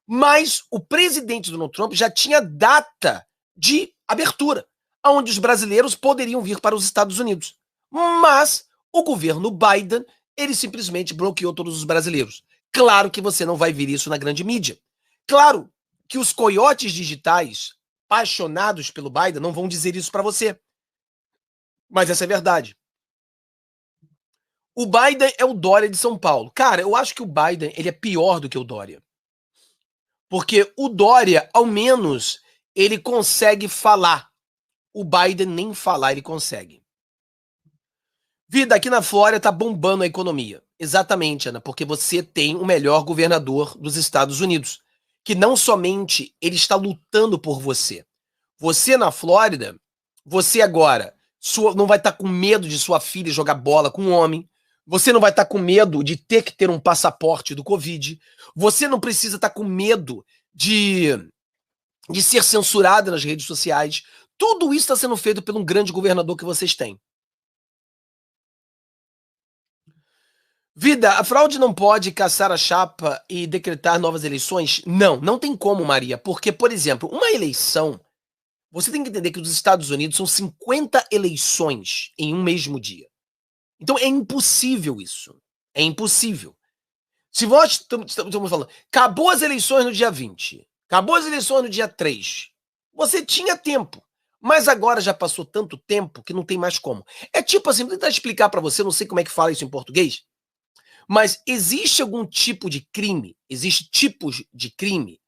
Mas o presidente Donald Trump já tinha data de abertura, onde os brasileiros poderiam vir para os Estados Unidos. Mas o governo Biden, ele simplesmente bloqueou todos os brasileiros. Claro que você não vai ver isso na grande mídia. Claro que os coiotes digitais, apaixonados pelo Biden, não vão dizer isso para você. Mas essa é a verdade. O Biden é o Dória de São Paulo. Cara, eu acho que o Biden ele é pior do que o Dória. Porque o Dória, ao menos, ele consegue falar. O Biden nem falar ele consegue. Vida, aqui na Flórida tá bombando a economia. Exatamente, Ana, porque você tem o melhor governador dos Estados Unidos, que não somente ele está lutando por você. Você na Flórida, você agora não vai estar com medo de sua filha jogar bola com um homem. Você não vai estar com medo de ter que ter um passaporte do Covid. Você não precisa estar com medo de ser censurada nas redes sociais. Tudo isso está sendo feito por um grande governador que vocês têm. Vida, a fraude não pode caçar a chapa e decretar novas eleições? Não, não tem como, Maria. Porque, por exemplo, uma eleição, você tem que entender que nos Estados Unidos são 50 eleições em um mesmo dia. Então é impossível isso. É impossível. Se nós estamos falando, acabou as eleições no dia 20, acabou as eleições no dia 3, você tinha tempo. Mas agora já passou tanto tempo que não tem mais como. É tipo assim, vou tentar explicar para você, não sei como é que fala isso em português, mas existe algum tipo de crime, existe tipos de crime,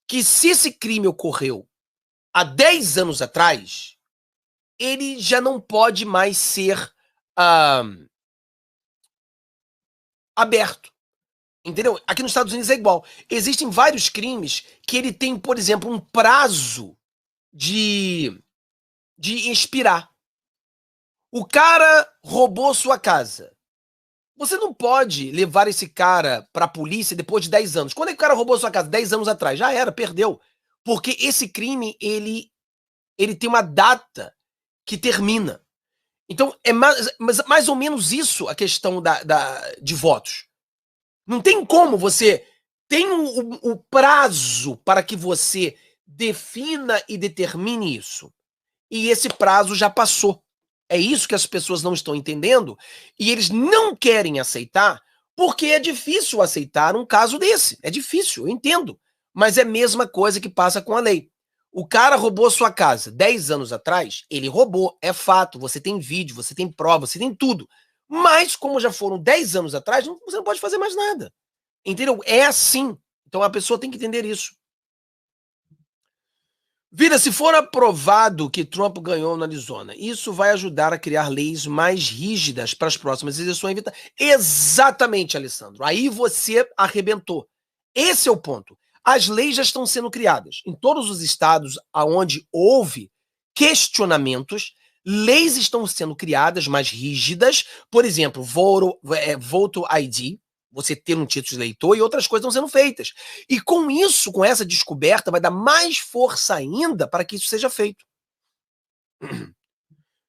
que se esse crime ocorreu há 10 anos atrás, ele já não pode mais ser aberto. Entendeu? Aqui nos Estados Unidos é igual. Existem vários crimes que ele tem, por exemplo, um prazo de expirar. O cara roubou sua casa. Você não pode levar esse cara para a polícia depois de 10 anos. Quando é que o cara roubou sua casa? 10 anos atrás. Já era, perdeu. Porque esse crime, ele tem uma data que termina. Então, é mais ou menos isso a questão de votos. Não tem como você... Tem o prazo para que você defina e determine isso. E esse prazo já passou. É isso que as pessoas não estão entendendo e eles não querem aceitar porque é difícil aceitar um caso desse. É difícil, eu entendo. Mas é a mesma coisa que passa com a lei. O cara roubou sua casa 10 anos atrás, ele roubou, é fato, você tem vídeo, você tem prova, você tem tudo. Mas como já foram 10 anos atrás, você não pode fazer mais nada. Entendeu? É assim. Então a pessoa tem que entender isso. Vida, se for aprovado que Trump ganhou na Arizona, isso vai ajudar a criar leis mais rígidas para as próximas eleições. Exatamente, Alessandro. Aí você arrebentou. Esse é o ponto. As leis já estão sendo criadas. Em todos os estados onde houve questionamentos, leis estão sendo criadas mais rígidas. Por exemplo, Voto ID, você ter um título de eleitor, e outras coisas estão sendo feitas. E com isso, com essa descoberta, vai dar mais força ainda para que isso seja feito.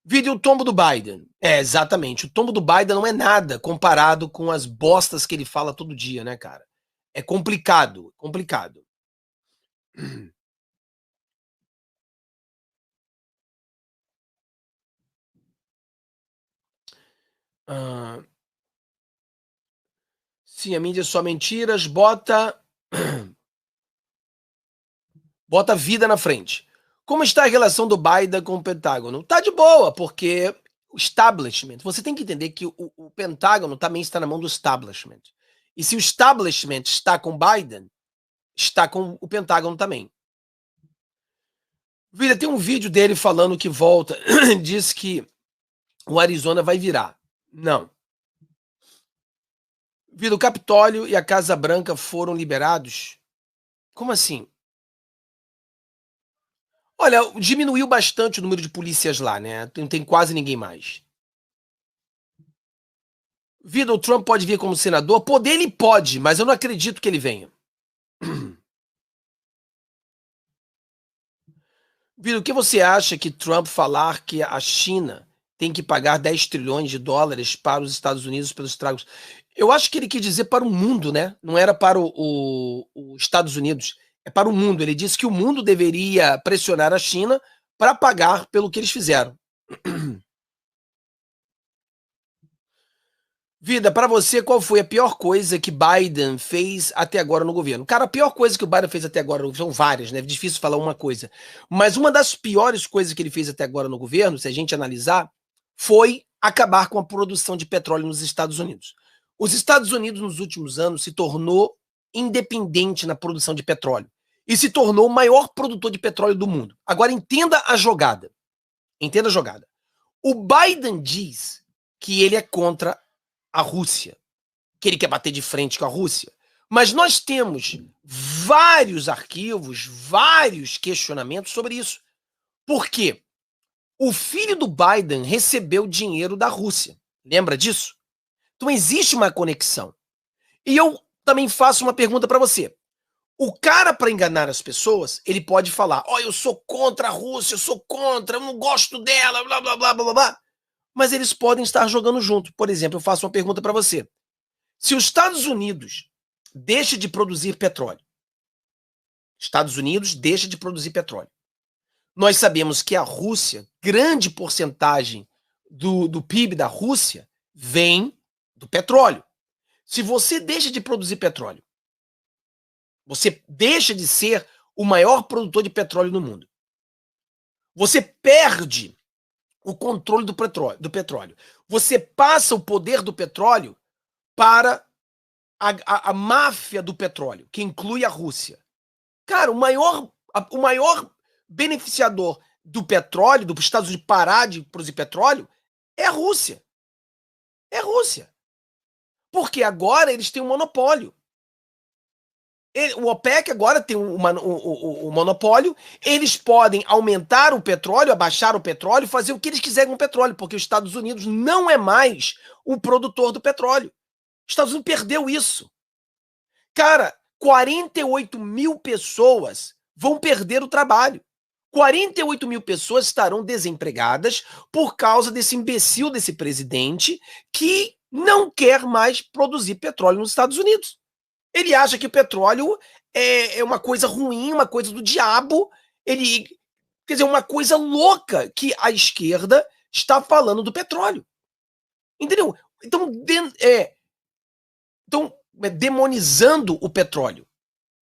Vídeo o tombo do Biden. É, exatamente. O tombo do Biden não é nada comparado com as bostas que ele fala todo dia, né, cara? É complicado, complicado. Ah, sim, a mídia é só mentiras, bota vida na frente. Como está a relação do Biden com o Pentágono? Tá de boa, porque o establishment, você tem que entender que o Pentágono também está na mão do establishment. E se o establishment está com Biden, está com o Pentágono também. Vira, tem um vídeo dele falando que volta, diz que o Arizona vai virar. Não. Vira, o Capitólio e a Casa Branca foram liberados? Como assim? Olha, diminuiu bastante o número de polícias lá, né? Não tem quase ninguém mais. Vida, o Trump pode vir como senador? Poder ele pode, mas eu não acredito que ele venha. Vida, o que você acha que Trump falar que a China tem que pagar 10 trilhões de dólares para os Estados Unidos pelos estragos? Eu acho que ele quis dizer para o mundo, né? Não era para os Estados Unidos, é para o mundo. Ele disse que o mundo deveria pressionar a China para pagar pelo que eles fizeram. Vida, para você, qual foi a pior coisa que Biden fez até agora no governo? Cara, a pior coisa que o Biden fez até agora, são várias, né? É difícil falar uma coisa. Mas uma das piores coisas que ele fez até agora no governo, se a gente analisar, foi acabar com a produção de petróleo nos Estados Unidos. Os Estados Unidos, nos últimos anos, se tornou independente na produção de petróleo. E se tornou o maior produtor de petróleo do mundo. Agora, entenda a jogada. Entenda a jogada. O Biden diz que ele é contra a Rússia, que ele quer bater de frente com a Rússia. Mas nós temos vários arquivos, vários questionamentos sobre isso. Por quê? O filho do Biden recebeu dinheiro da Rússia. Lembra disso? Então existe uma conexão. E eu também faço uma pergunta para você. O cara, para enganar as pessoas, ele pode falar: ó, eu sou contra a Rússia, eu sou contra, eu não gosto dela, blá, blá, blá, blá, blá. Mas eles podem estar jogando junto. Por exemplo, eu faço uma pergunta para você. Se os Estados Unidos deixa de produzir petróleo, Estados Unidos deixa de produzir petróleo. Nós sabemos que a Rússia, grande porcentagem do PIB da Rússia vem do petróleo. Se você deixa de produzir petróleo, você deixa de ser o maior produtor de petróleo no mundo. Você perde o controle do petróleo. Você passa o poder do petróleo para a máfia do petróleo, que inclui a Rússia. Cara, o maior beneficiador do petróleo, dos Estados Unidos parar de produzir petróleo, é a Rússia. É a Rússia. Porque agora eles têm um monopólio. O OPEC agora tem um monopólio, eles podem aumentar o petróleo, abaixar o petróleo, fazer o que eles quiserem com o petróleo, porque os Estados Unidos não é mais o produtor do petróleo. Os Estados Unidos perdeu isso. Cara, 48 mil pessoas vão perder o trabalho. 48 mil pessoas estarão desempregadas por causa desse imbecil desse presidente que não quer mais produzir petróleo nos Estados Unidos. Ele acha que o petróleo é uma coisa ruim, uma coisa do diabo. Quer dizer, uma coisa louca que a esquerda está falando do petróleo. Entendeu? Então, demonizando o petróleo.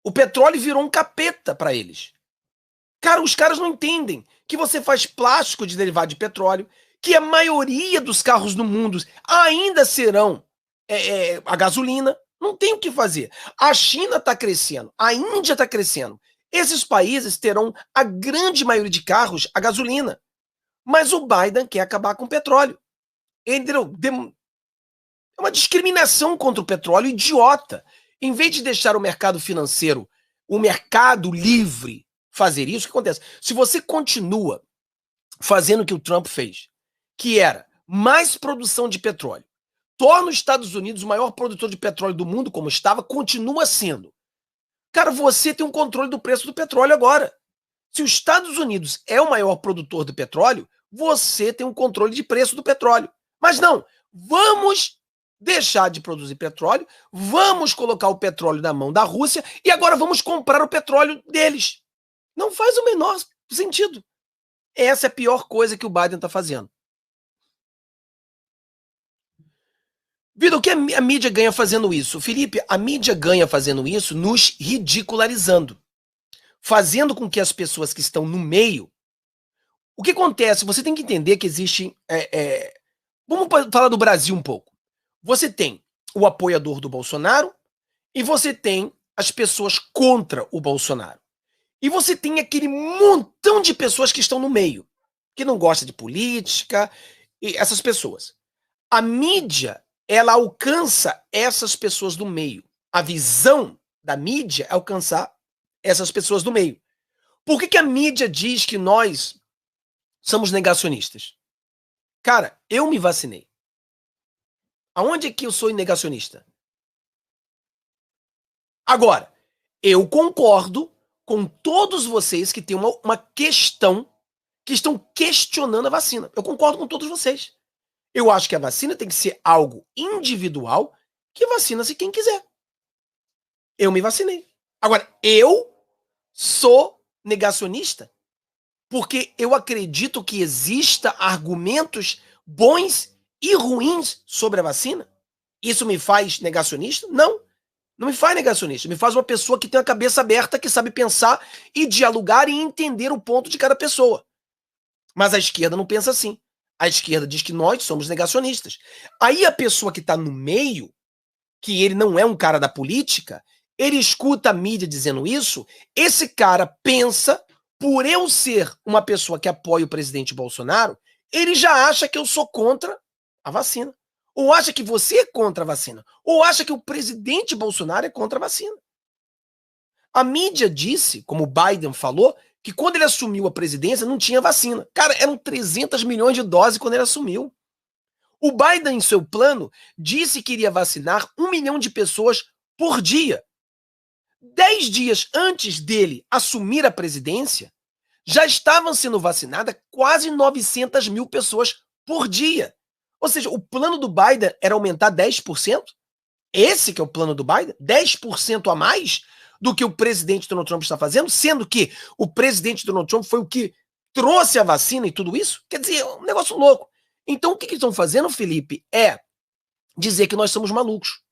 O petróleo virou um capeta para eles. Cara, os caras não entendem que você faz plástico de derivado de petróleo, que a maioria dos carros no mundo ainda serão a gasolina. Não tem o que fazer. A China está crescendo, a Índia está crescendo. Esses países terão a grande maioria de carros a gasolina. Mas o Biden quer acabar com o petróleo. Entendeu? É uma discriminação contra o petróleo idiota. Em vez de deixar o mercado financeiro, o mercado livre fazer isso, o que acontece? Se você continua fazendo o que o Trump fez, que era mais produção de petróleo, torna os Estados Unidos o maior produtor de petróleo do mundo, como estava, continua sendo. Cara, você tem um controle do preço do petróleo agora. Se os Estados Unidos é o maior produtor de petróleo, você tem um controle de preço do petróleo. Mas não, vamos deixar de produzir petróleo, vamos colocar o petróleo na mão da Rússia e agora vamos comprar o petróleo deles. Não faz o menor sentido. Essa é a pior coisa que o Biden está fazendo. Vitor, o que a mídia ganha fazendo isso? Felipe, a mídia ganha fazendo isso nos ridicularizando, fazendo com que as pessoas que estão no meio... O que acontece? Você tem que entender que existe... Vamos falar do Brasil um pouco. Você tem o apoiador do Bolsonaro e você tem as pessoas contra o Bolsonaro. E você tem aquele montão de pessoas que estão no meio, que não gosta de política, e essas pessoas. A mídia, ela alcança essas pessoas do meio. A visão da mídia é alcançar essas pessoas do meio. Por que a mídia diz que nós somos negacionistas? Cara, eu me vacinei. Aonde é que eu sou negacionista? Agora, eu concordo com todos vocês que têm uma questão, que estão questionando a vacina. Eu concordo com todos vocês. Eu acho que a vacina tem que ser algo individual, que vacina-se quem quiser. Eu me vacinei. Agora, eu sou negacionista porque eu acredito que exista argumentos bons e ruins sobre a vacina. Isso me faz negacionista? Não. Não me faz negacionista. Me faz uma pessoa que tem a cabeça aberta, que sabe pensar e dialogar e entender o ponto de cada pessoa. Mas a esquerda não pensa assim. A esquerda diz que nós somos negacionistas. Aí a pessoa que está no meio, que ele não é um cara da política, ele escuta a mídia dizendo isso, esse cara pensa, por eu ser uma pessoa que apoia o presidente Bolsonaro, ele já acha que eu sou contra a vacina. Ou acha que você é contra a vacina. Ou acha que o presidente Bolsonaro é contra a vacina. A mídia disse, como o Biden falou, que quando ele assumiu a presidência não tinha vacina. Cara, eram 300 milhões de doses quando ele assumiu. O Biden, em seu plano, disse que iria vacinar 1 milhão de pessoas por dia. 10 dias antes dele assumir a presidência, já estavam sendo vacinadas quase 900 mil pessoas por dia. Ou seja, o plano do Biden era aumentar 10%. Esse que é o plano do Biden, 10% a mais do que o presidente Donald Trump está fazendo, sendo que o presidente Donald Trump foi o que trouxe a vacina e tudo isso. Quer dizer, é um negócio louco. Então, o que eles estão fazendo, Felipe, é dizer que nós somos malucos.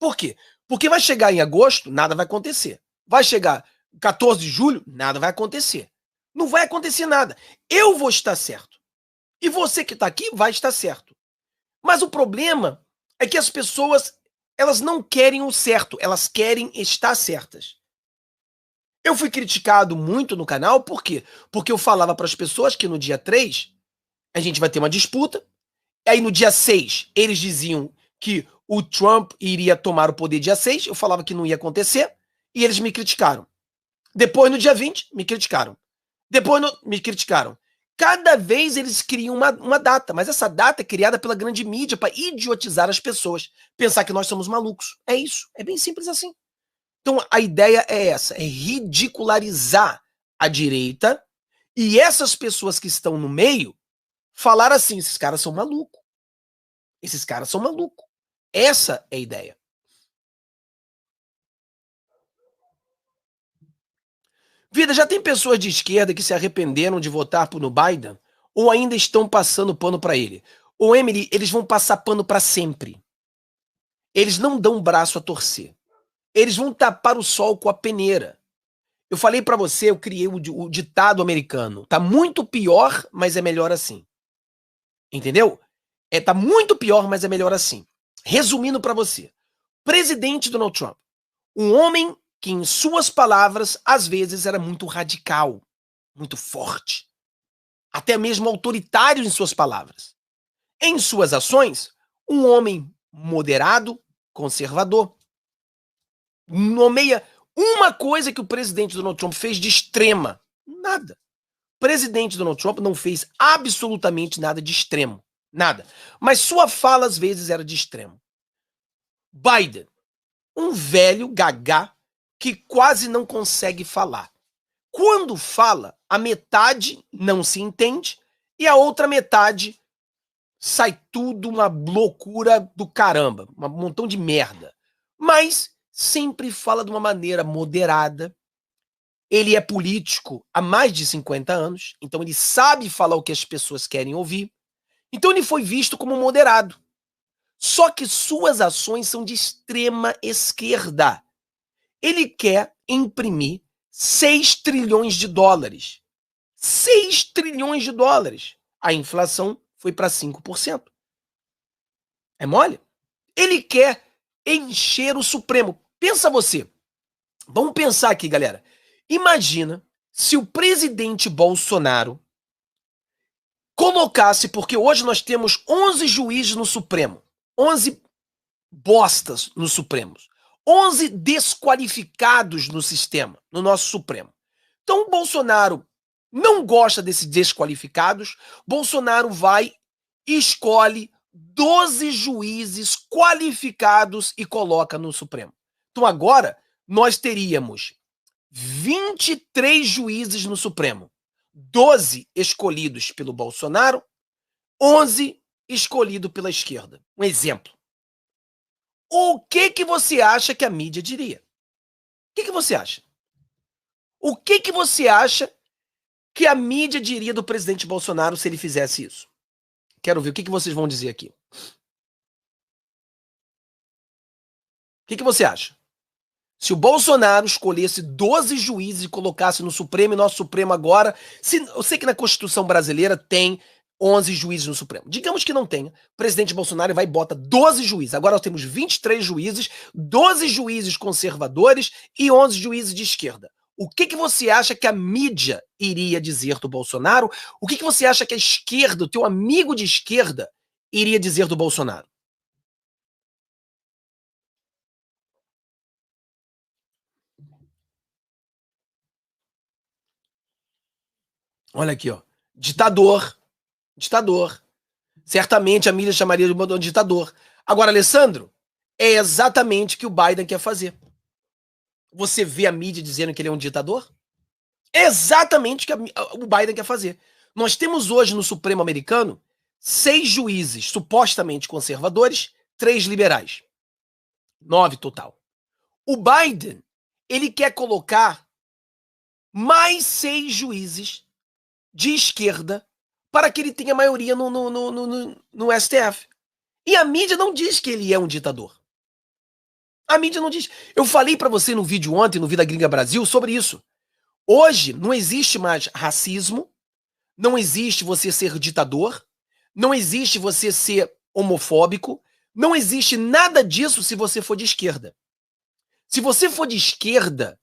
Por quê? Porque vai chegar em agosto, nada vai acontecer. Vai chegar 14 de julho, nada vai acontecer. Não vai acontecer nada. Eu vou estar certo. E você que está aqui vai estar certo. Mas o problema é que as pessoas, elas não querem o certo, elas querem estar certas. Eu fui criticado muito no canal, por quê? Porque eu falava para as pessoas que no dia 3 a gente vai ter uma disputa, aí no dia 6 eles diziam que o Trump iria tomar o poder dia 6, eu falava que não ia acontecer, e eles me criticaram. Depois, no dia 20, me criticaram. Depois, me criticaram. Cada vez eles criam uma data, mas essa data é criada pela grande mídia para idiotizar as pessoas, pensar que nós somos malucos. É isso, é bem simples assim. Então a ideia é essa, é ridicularizar a direita e essas pessoas que estão no meio falar assim, esses caras são malucos. Esses caras são malucos. Essa é a ideia. Vida, já tem pessoas de esquerda que se arrependeram de votar no Biden ou ainda estão passando pano para ele? Ou Emily, eles vão passar pano para sempre. Eles não dão braço a torcer. Eles vão tapar o sol com a peneira. Eu falei para você, eu criei o ditado americano. Tá muito pior, mas é melhor assim. Entendeu? Tá muito pior, mas é melhor assim. Resumindo para você. Presidente Donald Trump. Um homem que, em suas palavras, às vezes era muito radical, muito forte, até mesmo autoritário em suas palavras. Em suas ações, um homem moderado, conservador. Nomeia uma coisa que o presidente Donald Trump fez de extrema. Nada. O presidente Donald Trump não fez absolutamente nada de extremo. Nada. Mas sua fala, às vezes, era de extremo. Biden, um velho gagá que quase não consegue falar. Quando fala, a metade não se entende e a outra metade sai tudo uma loucura do caramba, um montão de merda. Mas sempre fala de uma maneira moderada. Ele é político há mais de 50 anos, então ele sabe falar o que as pessoas querem ouvir. Então ele foi visto como moderado. Só que suas ações são de extrema esquerda. Ele quer imprimir 6 trilhões de dólares. 6 trilhões de dólares. A inflação foi para 5%. É mole? Ele quer encher o Supremo. Pensa você. Vamos pensar aqui, galera. Imagina se o presidente Bolsonaro colocasse, porque hoje nós temos 11 juízes no Supremo, 11 bostas no Supremo, 11 desqualificados no sistema, no nosso Supremo. Então o Bolsonaro não gosta desses desqualificados, Bolsonaro vai e escolhe 12 juízes qualificados e coloca no Supremo. Então agora nós teríamos 23 juízes no Supremo, 12 escolhidos pelo Bolsonaro, 11 escolhidos pela esquerda. Um exemplo. O que você acha que a mídia diria? O que você acha? O que você acha que a mídia diria do presidente Bolsonaro se ele fizesse isso? Quero ver o que vocês vão dizer aqui. O que você acha? Se o Bolsonaro escolhesse 12 juízes e colocasse no Supremo, e nosso Supremo agora... eu sei que na Constituição brasileira tem 11 juízes no Supremo. Digamos que não tenha. O presidente Bolsonaro vai e bota 12 juízes. Agora nós temos 23 juízes, 12 juízes conservadores e 11 juízes de esquerda. O que você acha que a mídia iria dizer do Bolsonaro? O que você acha que a esquerda, o teu amigo de esquerda, iria dizer do Bolsonaro? Olha aqui, ó. Ditador. Ditador. Certamente a mídia chamaria de um ditador. Agora, Alessandro, é exatamente o que o Biden quer fazer. Você vê a mídia dizendo que ele é um ditador? É exatamente o que o Biden quer fazer. Nós temos hoje no Supremo americano 6 juízes supostamente conservadores, 3 liberais. 9 total. O Biden, ele quer colocar mais 6 juízes de esquerda para que ele tenha maioria no STF. E a mídia não diz que ele é um ditador. A mídia não diz. Eu falei para você no vídeo ontem, no Vida Gringa Brasil, sobre isso. Hoje não existe mais racismo, não existe você ser ditador, não existe você ser homofóbico, não existe nada disso se você for de esquerda. Se você for de esquerda,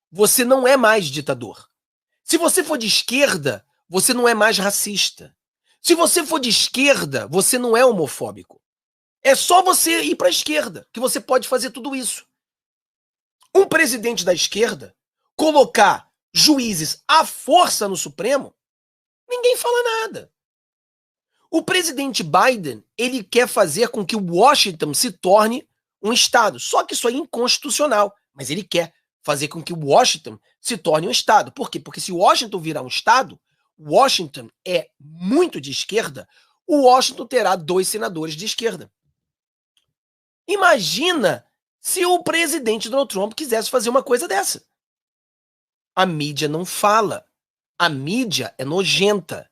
você não é mais ditador. Se você for de esquerda, você não é mais racista. Se você for de esquerda, você não é homofóbico. É só você ir para a esquerda que você pode fazer tudo isso. Um presidente da esquerda colocar juízes à força no Supremo, ninguém fala nada. O presidente Biden, ele quer fazer com que Washington se torne um estado. Só que isso é inconstitucional, mas ele quer fazer com que Washington se torne um estado. Por quê? Porque se Washington virar um estado, Washington é muito de esquerda, o Washington terá 2 senadores de esquerda. Imagina se o presidente Donald Trump quisesse fazer uma coisa dessa. A mídia não fala. A mídia é nojenta.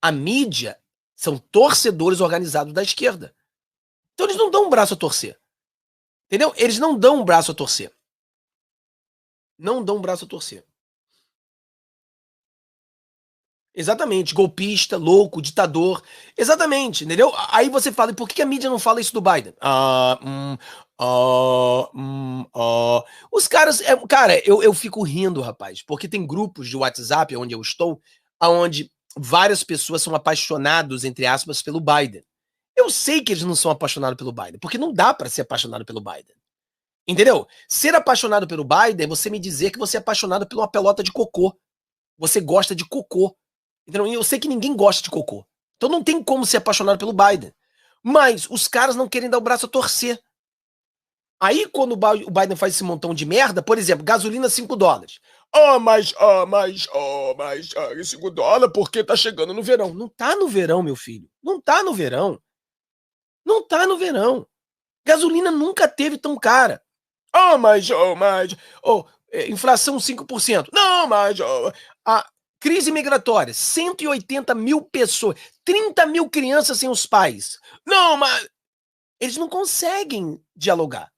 A mídia são torcedores organizados da esquerda. Então eles não dão um braço a torcer. Entendeu? Eles não dão um braço a torcer. Não dão um braço a torcer. Exatamente, golpista, louco, ditador. Exatamente, entendeu? Aí você fala, e por que a mídia não fala isso do Biden? Os caras, cara, eu fico rindo, rapaz, porque tem grupos de WhatsApp onde eu estou, onde várias pessoas são apaixonados, entre aspas, pelo Biden. Eu sei que eles não são apaixonados pelo Biden, porque não dá para ser apaixonado pelo Biden. Entendeu? Ser apaixonado pelo Biden é você me dizer que você é apaixonado por uma pelota de cocô. Você gosta de cocô. Entendeu? E eu sei que ninguém gosta de cocô. Então não tem como ser apaixonado pelo Biden. Mas os caras não querem dar o braço a torcer. Aí, quando o Biden faz esse montão de merda, por exemplo, gasolina $5. $5 porque tá chegando no verão. Não tá no verão, meu filho. Não tá no verão. Não tá no verão. Gasolina nunca teve tão cara. Inflação 5%. Não, a crise migratória, 180 mil pessoas, 30 mil crianças sem os pais. Não, mas eles não conseguem dialogar.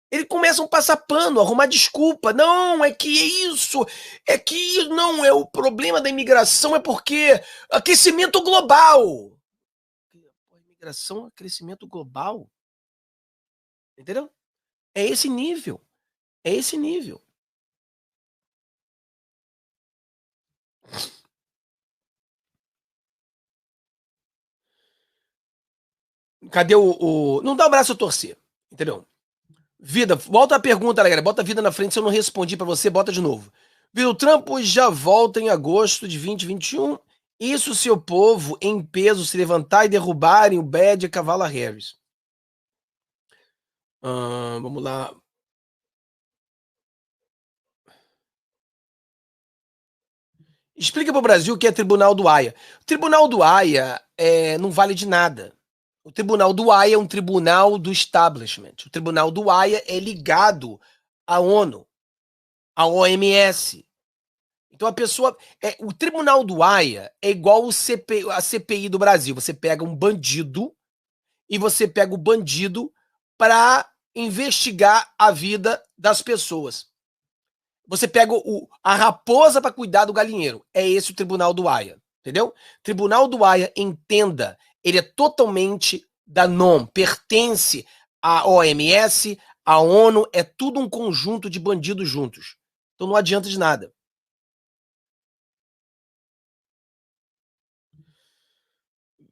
Eles começam a passar pano, arrumar desculpa. Não, é que é isso. É que não é o problema da imigração, é porque aquecimento global. Imigração, aquecimento global. Entendeu? É esse nível. É esse nível. Cadê Não dá o braço a torcer. Entendeu? Vida, volta a pergunta, galera. Bota a vida na frente. Se eu não respondi pra você, bota de novo. Vida, o Trump já volta em agosto de 2021. Isso se o povo em peso se levantar e derrubarem o Bad e Kamala Harris. Vamos lá. Explica para o Brasil o que é Tribunal do Haia. O Tribunal do Haia não vale de nada. O Tribunal do Haia é um tribunal do establishment. O Tribunal do Haia é ligado à ONU, à OMS. Então a pessoa. O Tribunal do Haia é igual a CPI do Brasil. Você pega um bandido e você pega o bandido para investigar a vida das pessoas. Você pega a raposa para cuidar do galinheiro. É esse o Tribunal do Haia, entendeu? Tribunal do Haia, entenda, ele é totalmente da NOM, pertence à OMS, à ONU, é tudo um conjunto de bandidos juntos. Então não adianta de nada.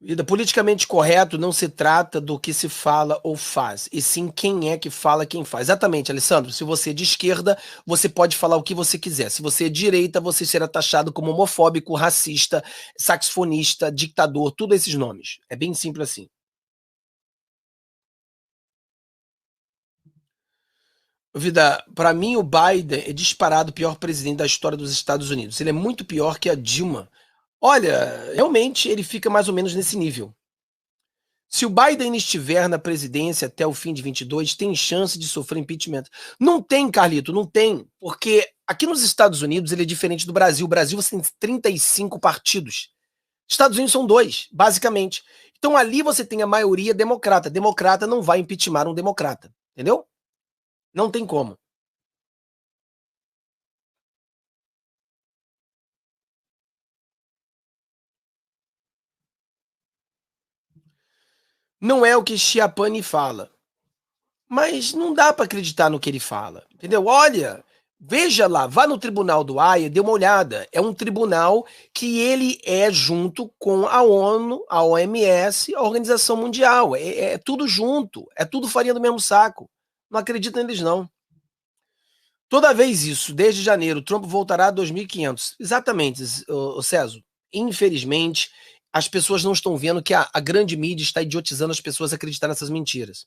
Vida politicamente correto não se trata do que se fala ou faz, e sim quem é que fala, quem faz. Exatamente, Alessandro. Se você é de esquerda, você pode falar o que você quiser. Se você é de direita, você será taxado como homofóbico, racista, saxofonista, ditador, tudo esses nomes. É bem simples assim. Vida, para mim o Biden é disparado o pior presidente da história dos Estados Unidos. Ele é muito pior que a Dilma. Olha, realmente ele fica mais ou menos nesse nível. Se o Biden estiver na presidência até o fim de 22, tem chance de sofrer impeachment. Não tem, Carlito, não tem. Porque aqui nos Estados Unidos ele é diferente do Brasil. O Brasil você tem 35 partidos. Estados Unidos são dois, basicamente. Então ali você tem a maioria democrata. Democrata não vai impeachment um democrata. Entendeu? Não tem como. Não é o que Chiapani fala. Mas não dá para acreditar no que ele fala, entendeu? Olha, veja lá, vá no Tribunal do Haia, dê uma olhada. É um tribunal que ele é junto com a ONU, a OMS, a Organização Mundial. É tudo junto, é tudo farinha do mesmo saco. Não acredito neles, não. Toda vez isso, desde janeiro, Trump voltará a 2.500. Exatamente, o César. Infelizmente, as pessoas não estão vendo que a grande mídia está idiotizando as pessoas a acreditar nessas mentiras.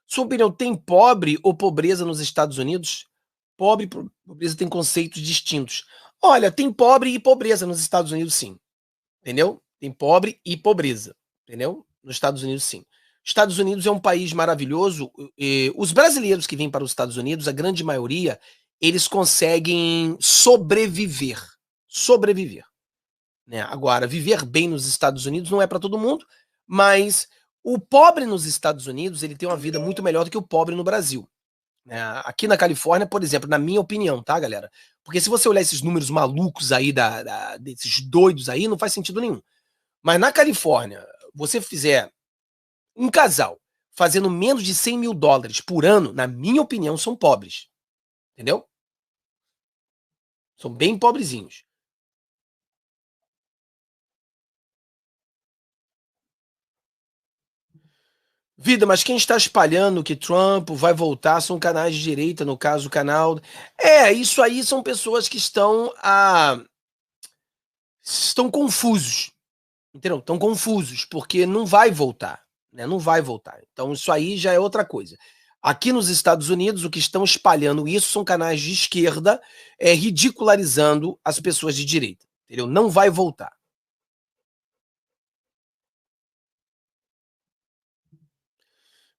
Sua opinião, tem pobre ou pobreza nos Estados Unidos? Pobre e pobreza têm conceitos distintos. Olha, tem pobre e pobreza nos Estados Unidos, sim. Entendeu? Tem pobre e pobreza. Entendeu? Nos Estados Unidos, sim. Estados Unidos é um país maravilhoso. E os brasileiros que vêm para os Estados Unidos, a grande maioria, eles conseguem sobreviver. Sobreviver. Né? Agora, viver bem nos Estados Unidos não é para todo mundo, mas o pobre nos Estados Unidos ele tem uma vida muito melhor do que o pobre no Brasil. Né? Aqui na Califórnia, por exemplo, na minha opinião, tá, galera? Porque se você olhar esses números malucos aí, desses doidos aí, não faz sentido nenhum. Mas na Califórnia, você fizer um casal fazendo menos de $100.000 por ano, na minha opinião, são pobres. Entendeu? São bem pobrezinhos. Vida, mas quem está espalhando que Trump vai voltar são canais de direita, no caso o canal. Isso aí são pessoas que estão confusos, entendeu? Estão confusos, porque não vai voltar, né? Não vai voltar. Então isso aí já é outra coisa. Aqui nos Estados Unidos, o que estão espalhando isso são canais de esquerda, ridicularizando as pessoas de direita, entendeu? Não vai voltar.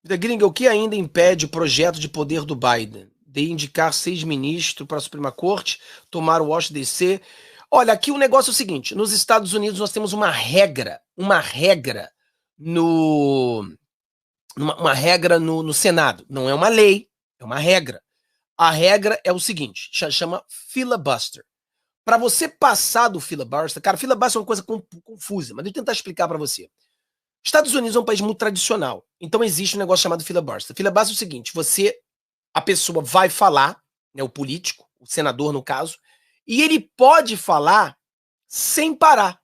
Vida gringa, o que ainda impede o projeto de poder do Biden de indicar 6 ministros para a Suprema Corte, tomar o Washington DC? Olha, aqui o negócio é o seguinte: nos Estados Unidos nós temos uma regra no, uma regra no Senado. Não é uma lei, é uma regra. A regra é o seguinte: chama filibuster. Para você passar do filibuster, cara, filibuster é uma coisa confusa, mas deixa eu tentar explicar para você. Estados Unidos é um país muito tradicional, então existe um negócio chamado filibuster. Filibuster é o seguinte: a pessoa vai falar, né, o político, o senador no caso, e ele pode falar sem parar.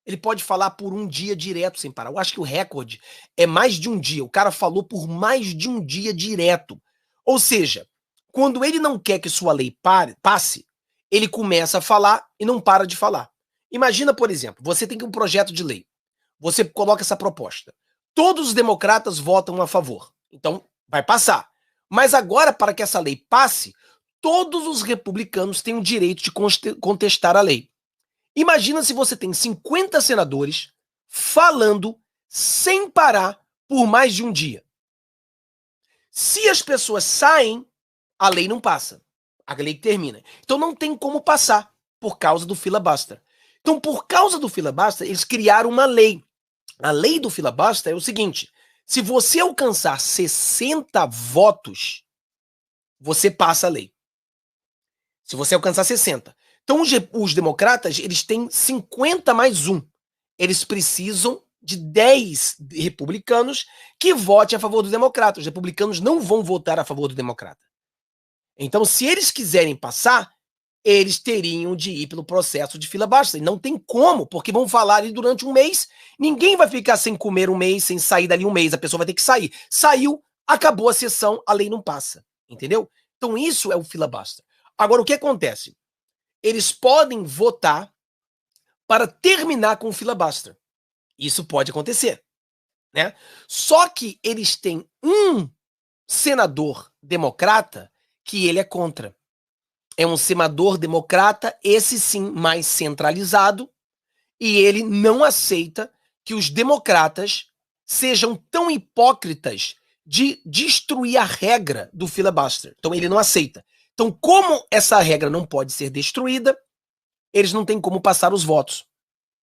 Ele pode falar por um dia direto sem parar. Eu acho que o recorde é mais de um dia. O cara falou por mais de um dia direto. Ou seja, quando ele não quer que sua lei passe, ele começa a falar e não para de falar. Imagina, por exemplo, você tem um projeto de lei. Você coloca essa proposta. Todos os democratas votam a favor. Então, vai passar. Mas agora, para que essa lei passe, todos os republicanos têm o direito de contestar a lei. Imagina se você tem 50 senadores falando sem parar por mais de um dia. Se as pessoas saem, a lei não passa. A lei termina. Então não tem como passar por causa do filibuster. Então, por causa do filibuster, eles criaram uma lei. A lei do filibuster é o seguinte: se você alcançar 60 votos, você passa a lei. Se você alcançar 60. Então, os democratas, eles têm 50 mais 1. Eles precisam de 10 republicanos que votem a favor do democrata. Os republicanos não vão votar a favor do democrata. Então, se eles quiserem passar, eles teriam de ir pelo processo de filibuster. Não tem como, porque vão falar ali durante um mês. Ninguém vai ficar sem comer um mês, sem sair dali um mês. A pessoa vai ter que sair. Saiu, acabou a sessão, a lei não passa. Entendeu? Então, isso é o filibuster. Agora, o que acontece? Eles podem votar para terminar com o filibuster. Isso pode acontecer, né? Só que eles têm um senador democrata que ele é contra. É um senador democrata, esse sim, mais centralizado, e ele não aceita que os democratas sejam tão hipócritas de destruir a regra do filibuster. Então ele não aceita. Então, como essa regra não pode ser destruída, eles não têm como passar os votos.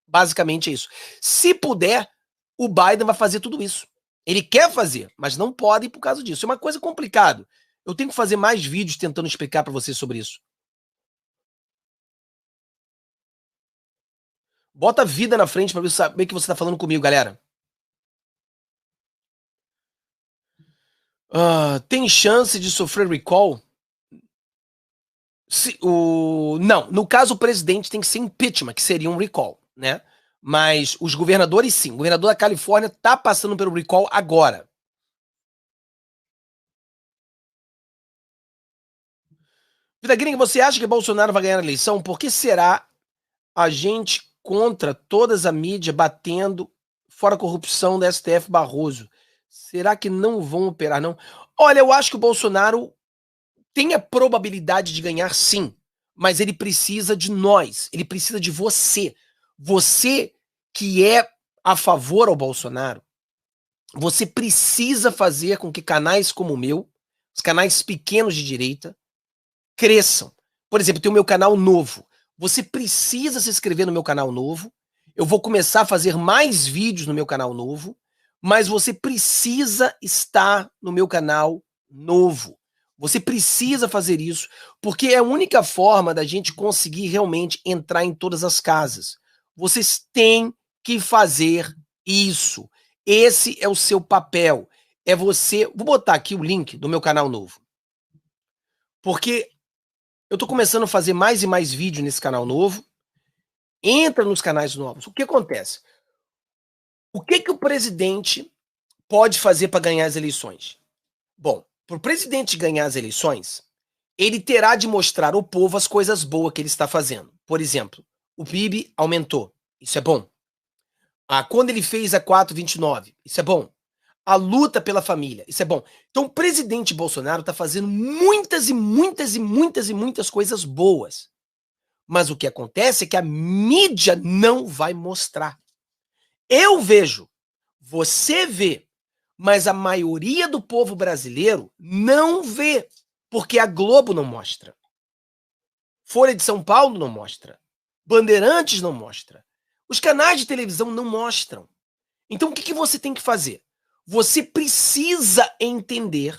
Basicamente é isso. Se puder, o Biden vai fazer tudo isso. Ele quer fazer, mas não pode por causa disso. É uma coisa complicada. Eu tenho que fazer mais vídeos tentando explicar para vocês sobre isso. Bota vida na frente para saber que você tá falando comigo, galera. Tem chance de sofrer recall? Não, no caso o presidente tem que ser impeachment, que seria um recall, né? Mas os governadores sim. O governador da Califórnia tá passando pelo recall agora. Vida gringa, você acha que Bolsonaro vai ganhar a eleição? Por que será a gente contra todas a mídia batendo fora a corrupção da STF Barroso? Será que não vão operar, não? Olha, eu acho que o Bolsonaro tem a probabilidade de ganhar, sim, mas ele precisa de nós, ele precisa de você. Você que é a favor ao Bolsonaro, você precisa fazer com que canais como o meu, os canais pequenos de direita, cresçam. Por exemplo, tem o meu canal novo. Você precisa se inscrever no meu canal novo. Eu vou começar a fazer mais vídeos no meu canal novo, mas você precisa estar no meu canal novo. Você precisa fazer isso, porque é a única forma da gente conseguir realmente entrar em todas as casas. Vocês têm que fazer isso. Esse é o seu papel. É você. Vou botar aqui o link do meu canal novo. Porque eu tô começando a fazer mais e mais vídeo nesse canal novo. Entra nos canais novos. O que acontece? O que o presidente pode fazer para ganhar as eleições? Bom, para o presidente ganhar as eleições, ele terá de mostrar ao povo as coisas boas que ele está fazendo. Por exemplo, o PIB aumentou. Isso é bom. Quando ele fez a 429, isso é bom. A luta pela família, isso é bom. Então, o presidente Bolsonaro está fazendo muitas e muitas e muitas e muitas coisas boas. Mas o que acontece é que a mídia não vai mostrar. Eu vejo, você vê, mas a maioria do povo brasileiro não vê, porque a Globo não mostra. Folha de São Paulo não mostra. Bandeirantes não mostra. Os canais de televisão não mostram. Então, o que você tem que fazer? Você precisa entender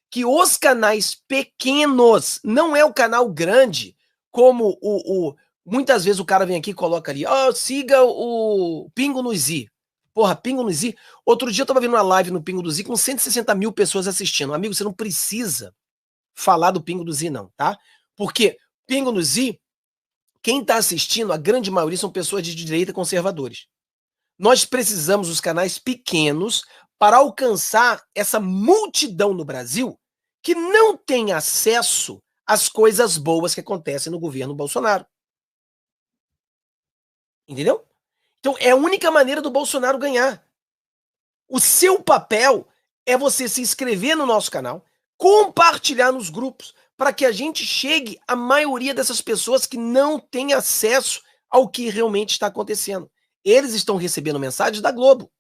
que os canais pequenos, não é o canal grande, como muitas vezes o cara vem aqui e coloca ali, siga o Pingo no Zi. Porra, Pingo no Zi. Outro dia eu tava vendo uma live no Pingo do Zi com 160 mil pessoas assistindo. Amigo, você não precisa falar do Pingo do Zi, não, tá? Porque Pingo no Zi, quem tá assistindo, a grande maioria são pessoas de direita conservadores. Nós precisamos dos canais pequenos para alcançar essa multidão no Brasil que não tem acesso às coisas boas que acontecem no governo Bolsonaro. Entendeu? Então é a única maneira do Bolsonaro ganhar. O seu papel é você se inscrever no nosso canal, compartilhar nos grupos, para que a gente chegue à maioria dessas pessoas que não têm acesso ao que realmente está acontecendo. Eles estão recebendo mensagens da Globo.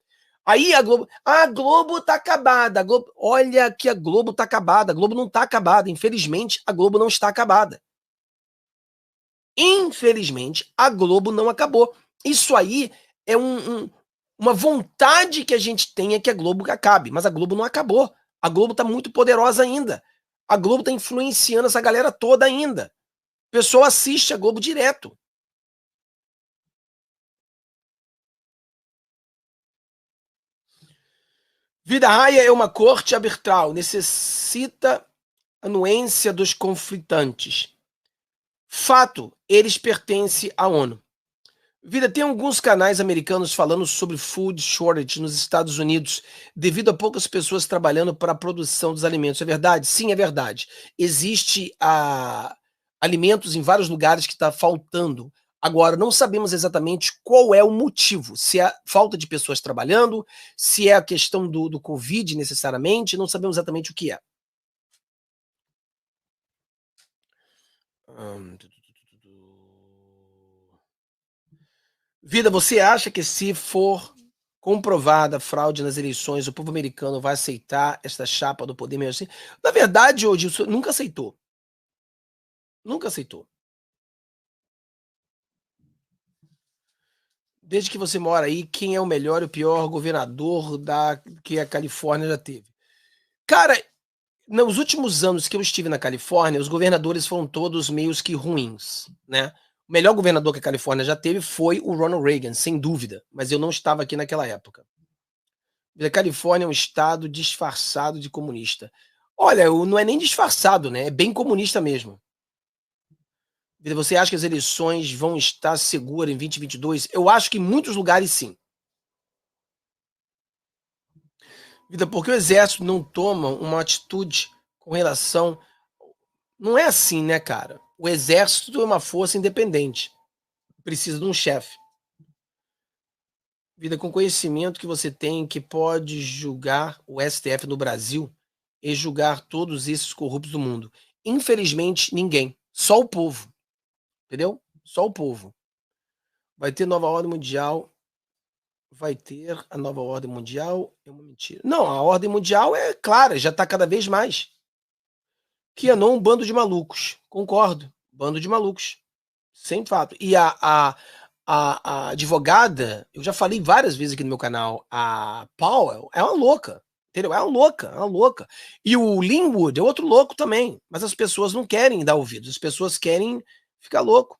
Aí a Globo tá acabada. Olha que a Globo tá acabada. A Globo não tá acabada. Infelizmente, a Globo não está acabada. Infelizmente, a Globo não acabou. Isso aí é uma vontade que a gente tenha que a Globo acabe, mas a Globo não acabou. A Globo tá muito poderosa ainda. A Globo tá influenciando essa galera toda ainda. O pessoal assiste a Globo direto. Vida raia é uma corte arbitral, necessita anuência dos conflitantes. Fato, eles pertencem à ONU. Vida, tem alguns canais americanos falando sobre food shortage nos Estados Unidos, devido a poucas pessoas trabalhando para a produção dos alimentos. É verdade? Sim, é verdade. Existe alimentos em vários lugares que está faltando. Agora, não sabemos exatamente qual é o motivo. Se é falta de pessoas trabalhando, se é a questão do Covid necessariamente, não sabemos exatamente o que é. Vida, você acha que se for comprovada fraude nas eleições, o povo americano vai aceitar esta chapa do poder mesmo assim? Na verdade, hoje, nunca aceitou. Nunca aceitou. Desde que você mora aí, quem é o melhor e o pior governador que a Califórnia já teve? Cara, nos últimos anos que eu estive na Califórnia, os governadores foram todos meio que ruins, né? O melhor governador que a Califórnia já teve foi o Ronald Reagan, sem dúvida, mas eu não estava aqui naquela época. A Califórnia é um estado disfarçado de comunista. Olha, não é nem disfarçado, né? É bem comunista mesmo. Você acha que as eleições vão estar seguras em 2022? Eu acho que em muitos lugares sim. Porque o exército não toma uma atitude com relação. Não é assim, né, cara? O exército é uma força independente. Precisa de um chefe. Com conhecimento que você tem, que pode julgar o STF no Brasil e julgar todos esses corruptos do mundo. Infelizmente, ninguém. Só o povo. Entendeu? Só o povo. Vai ter nova ordem mundial. Vai ter a nova ordem mundial. É uma mentira. Não, a ordem mundial é clara, já está cada vez mais. QAnon, um bando de malucos. Concordo. Bando de malucos. Sem fato. E a advogada, eu já falei várias vezes aqui no meu canal, a Powell é uma louca. Entendeu? É uma louca. E o Linwood é outro louco também. Mas as pessoas não querem dar ouvidos. As pessoas querem ficar louco.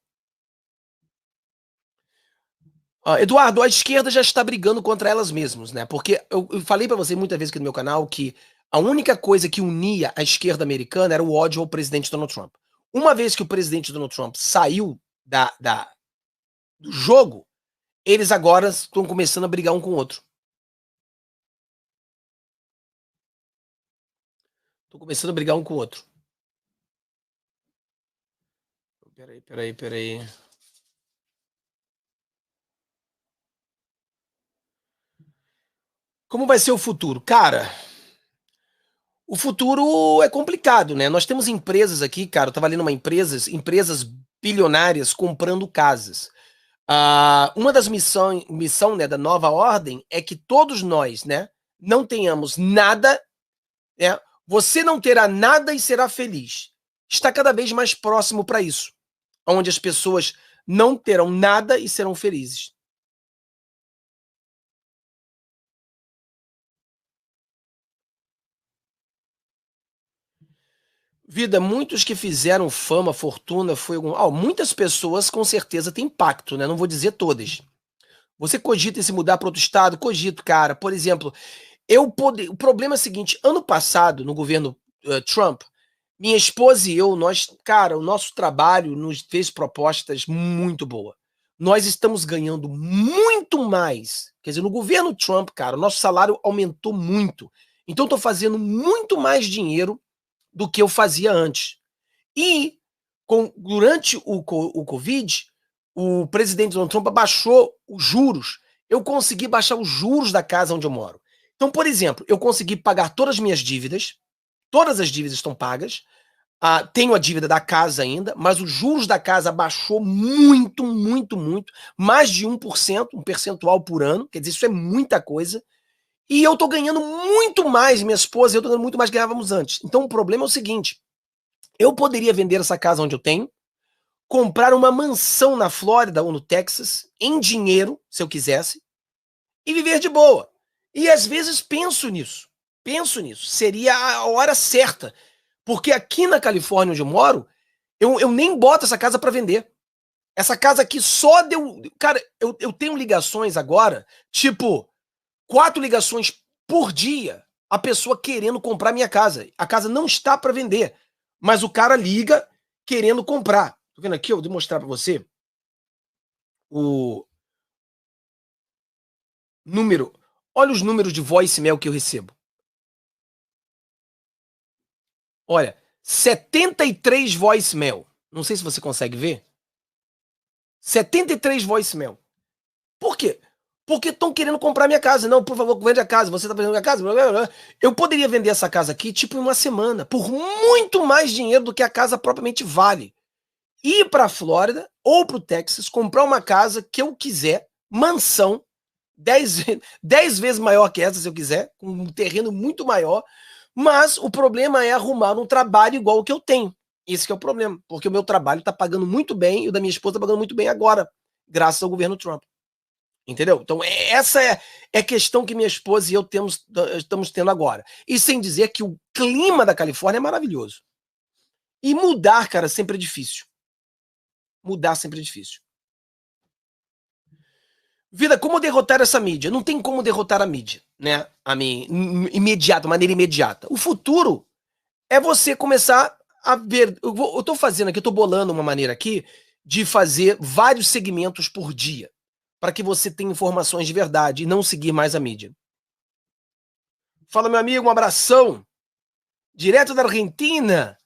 Eduardo, a esquerda já está brigando contra elas mesmas, né? Porque eu falei para você muitas vezes aqui no meu canal que a única coisa que unia a esquerda americana era o ódio ao presidente Donald Trump. Uma vez que o presidente Donald Trump saiu do jogo, eles agora estão começando a brigar um com o outro. Tô começando a brigar um com o outro. Peraí. Como vai ser o futuro? Cara, o futuro é complicado, né? Nós temos empresas aqui, cara, eu tava lendo empresas bilionárias comprando casas. Uma das missão, né, da nova ordem é que todos nós, né, não tenhamos nada, né? Você não terá nada e será feliz. Está cada vez mais próximo para isso, onde as pessoas não terão nada e serão felizes. Vida, muitos que fizeram fama, fortuna, muitas pessoas com certeza têm impacto, né? Não vou dizer todas. Você cogita em se mudar para outro estado? Cogito, cara. Por exemplo, o problema é o seguinte: ano passado, no governo Trump, minha esposa e eu, cara, o nosso trabalho nos fez propostas muito boas. Nós estamos ganhando muito mais. Quer dizer, no governo Trump, cara, o nosso salário aumentou muito. Então, estou fazendo muito mais dinheiro do que eu fazia antes. E durante o Covid, o presidente Donald Trump baixou os juros. Eu consegui baixar os juros da casa onde eu moro. Então, por exemplo, eu consegui pagar todas as minhas dívidas, todas as dívidas estão pagas. Tenho a dívida da casa ainda, mas os juros da casa baixou muito, muito, muito, mais de 1%, um percentual por ano, quer dizer, isso é muita coisa. E eu tô ganhando muito mais, minha esposa e eu tô ganhando muito mais que ganhávamos antes. Então o problema é o seguinte: eu poderia vender essa casa onde eu tenho, comprar uma mansão na Flórida ou no Texas, em dinheiro, se eu quisesse, e viver de boa. E às vezes penso nisso, seria a hora certa. Porque aqui na Califórnia, onde eu moro, eu nem boto essa casa para vender. Essa casa aqui só deu. Cara, eu tenho ligações agora, tipo, 4 ligações por dia, a pessoa querendo comprar minha casa. A casa não está para vender, mas o cara liga querendo comprar. Tô vendo aqui, eu vou demonstrar para você o número. Olha os números de voicemail que eu recebo. Olha, 73 voicemail. Não sei se você consegue ver. 73 voicemail. Por quê? Porque estão querendo comprar minha casa. Não, por favor, vende a casa. Você está vendendo a casa? Blá, blá, blá. Eu poderia vender essa casa aqui, tipo, em uma semana, por muito mais dinheiro do que a casa propriamente vale. Ir para a Flórida ou para o Texas, comprar uma casa que eu quiser, mansão, 10 vezes maior que essa, se eu quiser, com um terreno muito maior. Mas o problema é arrumar um trabalho igual o que eu tenho. Esse que é o problema, porque o meu trabalho está pagando muito bem e o da minha esposa está pagando muito bem agora, graças ao governo Trump. Entendeu? Então, essa é a questão que minha esposa e eu estamos tendo agora. E sem dizer que o clima da Califórnia é maravilhoso. E mudar, cara, sempre é difícil. Mudar sempre é difícil. Vida, como derrotar essa mídia? Não tem como derrotar a mídia, né? Maneira imediata. O futuro é você começar a ver. Eu tô fazendo aqui, eu tô bolando uma maneira aqui de fazer vários segmentos por dia, para que você tenha informações de verdade e não seguir mais a mídia. Fala, meu amigo, um abração. Direto da Argentina.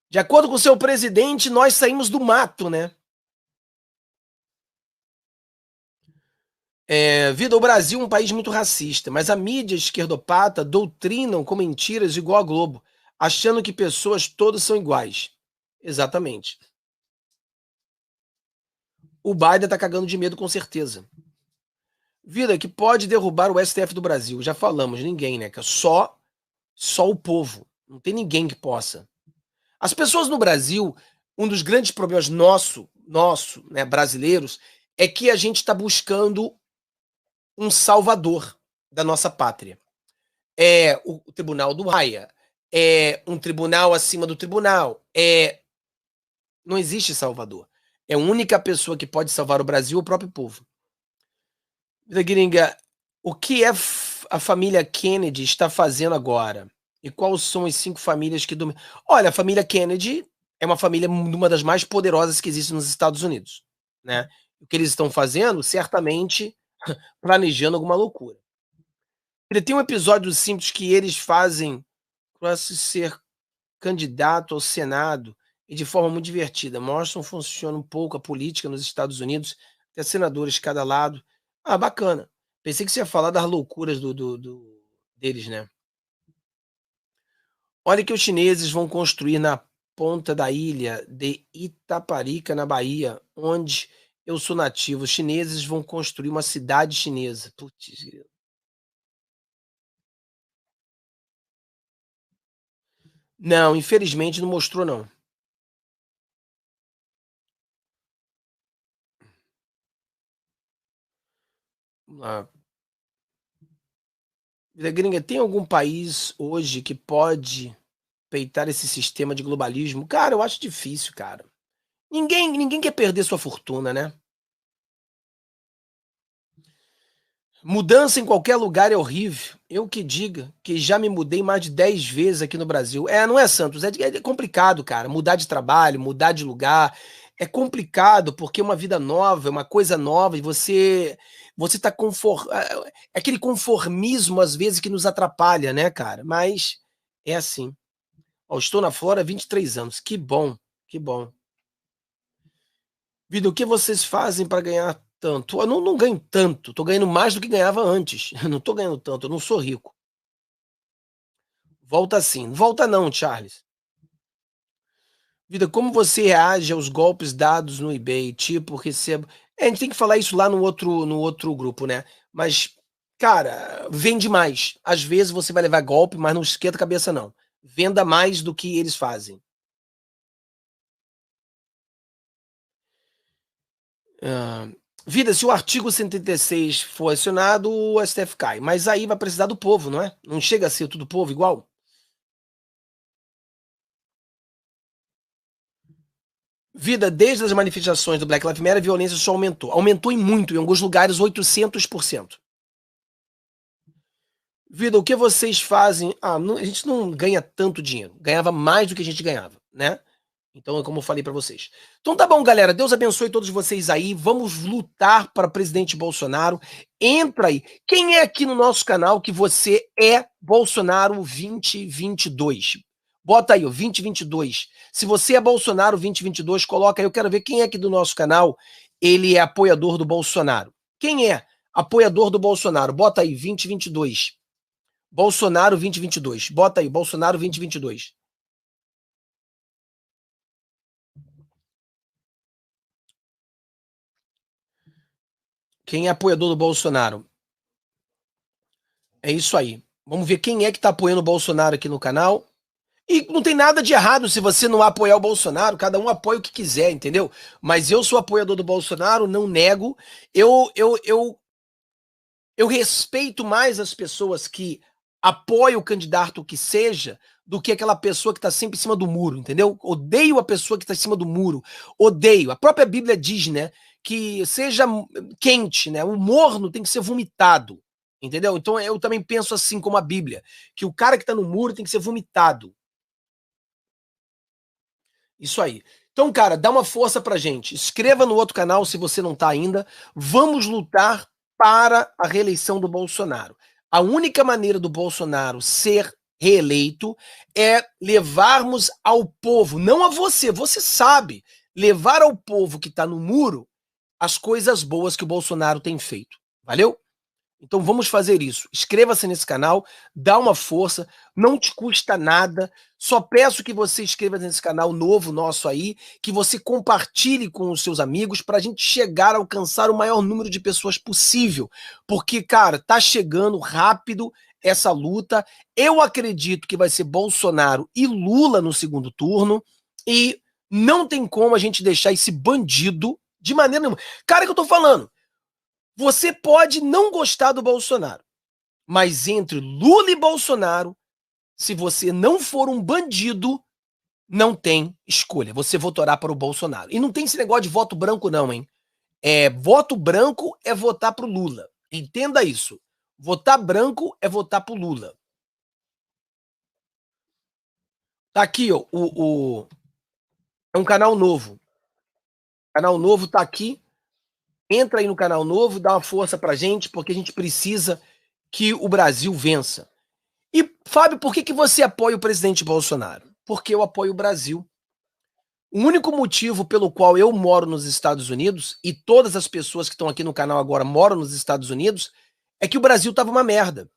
De acordo com o seu presidente, nós saímos do mato, né? Vida, o Brasil é um país muito racista, mas a mídia esquerdopata doutrinam com mentiras igual a Globo, achando que pessoas todas são iguais. Exatamente. O Biden tá cagando de medo com certeza. Vida, que pode derrubar o STF do Brasil. Já falamos, ninguém, né? Que é só o povo. Não tem ninguém que possa. As pessoas no Brasil, um dos grandes problemas nosso, né, brasileiros, é que a gente está buscando um salvador da nossa pátria. É o Tribunal do Haia, é um tribunal acima do tribunal, não existe salvador. É a única pessoa que pode salvar o Brasil, o próprio povo. Vida gringa, o que a família Kennedy está fazendo agora? E quais são as 5 famílias que dominam? Olha, a família Kennedy é uma família, uma das mais poderosas que existe nos Estados Unidos, né? O que eles estão fazendo, certamente, planejando alguma loucura. Ele tem um episódio dos Simpsons que eles fazem Cross ser candidato ao Senado e de forma muito divertida. Mostram funciona um pouco a política nos Estados Unidos, tem senadores de cada lado. Ah, bacana. Pensei que você ia falar das loucuras deles, né? Olha que os chineses vão construir na ponta da ilha de Itaparica, na Bahia, onde eu sou nativo. Os chineses vão construir uma cidade chinesa. Putz, não, infelizmente não mostrou, não. Ah, vida gringa, tem algum país hoje que pode peitar esse sistema de globalismo? Cara, eu acho difícil, cara. Ninguém quer perder sua fortuna, né? Mudança em qualquer lugar é horrível. Eu que diga que já me mudei mais de 10 vezes aqui no Brasil. É, não é, Santos? É complicado, cara. Mudar de trabalho, mudar de lugar. É complicado porque é uma vida nova, é uma coisa nova e você tá é aquele conformismo às vezes que nos atrapalha, né, cara? Mas é assim. Ó, estou na Flórida há 23 anos. Que bom, que bom. Vida, o que vocês fazem para ganhar tanto? Eu não ganho tanto, tô ganhando mais do que ganhava antes. Eu não tô ganhando tanto, eu não sou rico. Volta sim. Volta não, Charles. Vida, como você reage aos golpes dados no eBay? Tipo, recebo. É, a gente tem que falar isso lá no outro grupo, né? Mas, cara, vende mais. Às vezes você vai levar golpe, mas não esquenta a cabeça, não. Venda mais do que eles fazem. Ah, vida, se o artigo 136 for acionado, o STF cai. Mas aí vai precisar do povo, não é? Não chega a ser tudo povo igual? Vida, desde as manifestações do Black Lives Matter, a violência só aumentou. Aumentou em muito, em alguns lugares 800%. Vida, o que vocês fazem? Ah, a gente não ganha tanto dinheiro. Ganhava mais do que a gente ganhava, né? Então, é como eu falei pra vocês. Então tá bom, galera. Deus abençoe todos vocês aí. Vamos lutar para presidente Bolsonaro. Entra aí. Quem é aqui no nosso canal que você é Bolsonaro 2022? Bota aí, ó, 2022. Se você é Bolsonaro 2022, coloca aí. Eu quero ver quem é aqui do nosso canal. Ele é apoiador do Bolsonaro. Quem é apoiador do Bolsonaro? Bota aí, 2022. Bolsonaro 2022. Bota aí, Bolsonaro 2022. Quem é apoiador do Bolsonaro? É isso aí. Vamos ver quem é que tá apoiando o Bolsonaro aqui no canal. E não tem nada de errado se você não apoiar o Bolsonaro, cada um apoia o que quiser, entendeu? Mas eu sou apoiador do Bolsonaro, não nego. Eu respeito mais as pessoas que apoiam o candidato que seja do que aquela pessoa que está sempre em cima do muro, entendeu? Odeio a pessoa que está em cima do muro. Odeio. A própria Bíblia diz, né, que seja quente, né? O morno tem que ser vomitado, entendeu? Então eu também penso assim como a Bíblia, que o cara que está no muro tem que ser vomitado. Isso aí. Então, cara, dá uma força pra gente. Inscreva no outro canal se você não tá ainda. Vamos lutar para a reeleição do Bolsonaro. A única maneira do Bolsonaro ser reeleito é levarmos ao povo, não a você, você sabe, levar ao povo que tá no muro as coisas boas que o Bolsonaro tem feito. Valeu? Então vamos fazer isso. Inscreva-se nesse canal, dá uma força, não te custa nada. Só peço que você inscreva-se nesse canal novo nosso aí, que você compartilhe com os seus amigos para a gente chegar a alcançar o maior número de pessoas possível. Porque, cara, tá chegando rápido essa luta. Eu acredito que vai ser Bolsonaro e Lula no segundo turno e não tem como a gente deixar esse bandido de maneira nenhuma. Cara, que eu tô falando. Você pode não gostar do Bolsonaro, mas entre Lula e Bolsonaro, se você não for um bandido, não tem escolha. Você votará para o Bolsonaro. E não tem esse negócio de voto branco, não, hein? Voto branco é votar para o Lula. Entenda isso. Votar branco é votar para o Lula. Tá aqui, ó, é um canal novo. O canal novo tá aqui. Entra aí no canal novo, dá uma força pra gente, porque a gente precisa que o Brasil vença. E, Fábio, por que você apoia o presidente Bolsonaro? Porque eu apoio o Brasil. O único motivo pelo qual eu moro nos Estados Unidos, e todas as pessoas que estão aqui no canal agora moram nos Estados Unidos, é que o Brasil estava uma merda.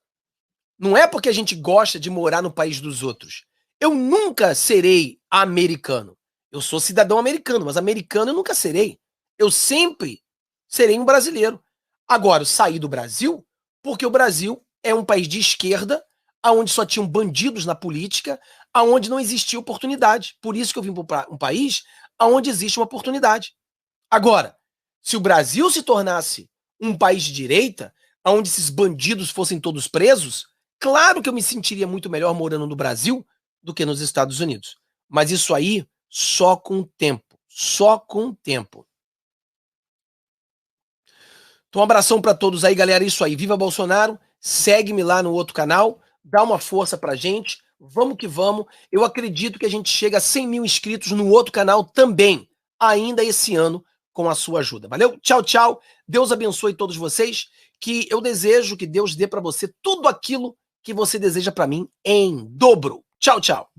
Não é porque a gente gosta de morar no país dos outros. Eu nunca serei americano. Eu sou cidadão americano, mas americano eu nunca serei. Eu sempre serei um brasileiro. Agora, eu saí do Brasil porque o Brasil é um país de esquerda, onde só tinham bandidos na política, aonde não existia oportunidade. Por isso que eu vim para um país onde existe uma oportunidade. Agora, se o Brasil se tornasse um país de direita, onde esses bandidos fossem todos presos, claro que eu me sentiria muito melhor morando no Brasil do que nos Estados Unidos. Mas isso aí só com o tempo. Só com o tempo. Então, um abração para todos aí, galera. Isso aí. Viva Bolsonaro. Segue-me lá no outro canal. Dá uma força pra gente. Vamos que vamos. Eu acredito que a gente chega a 100 mil inscritos no outro canal também, ainda esse ano, com a sua ajuda. Valeu? Tchau, tchau. Deus abençoe todos vocês. Que eu desejo que Deus dê para você tudo aquilo que você deseja para mim em dobro. Tchau, tchau.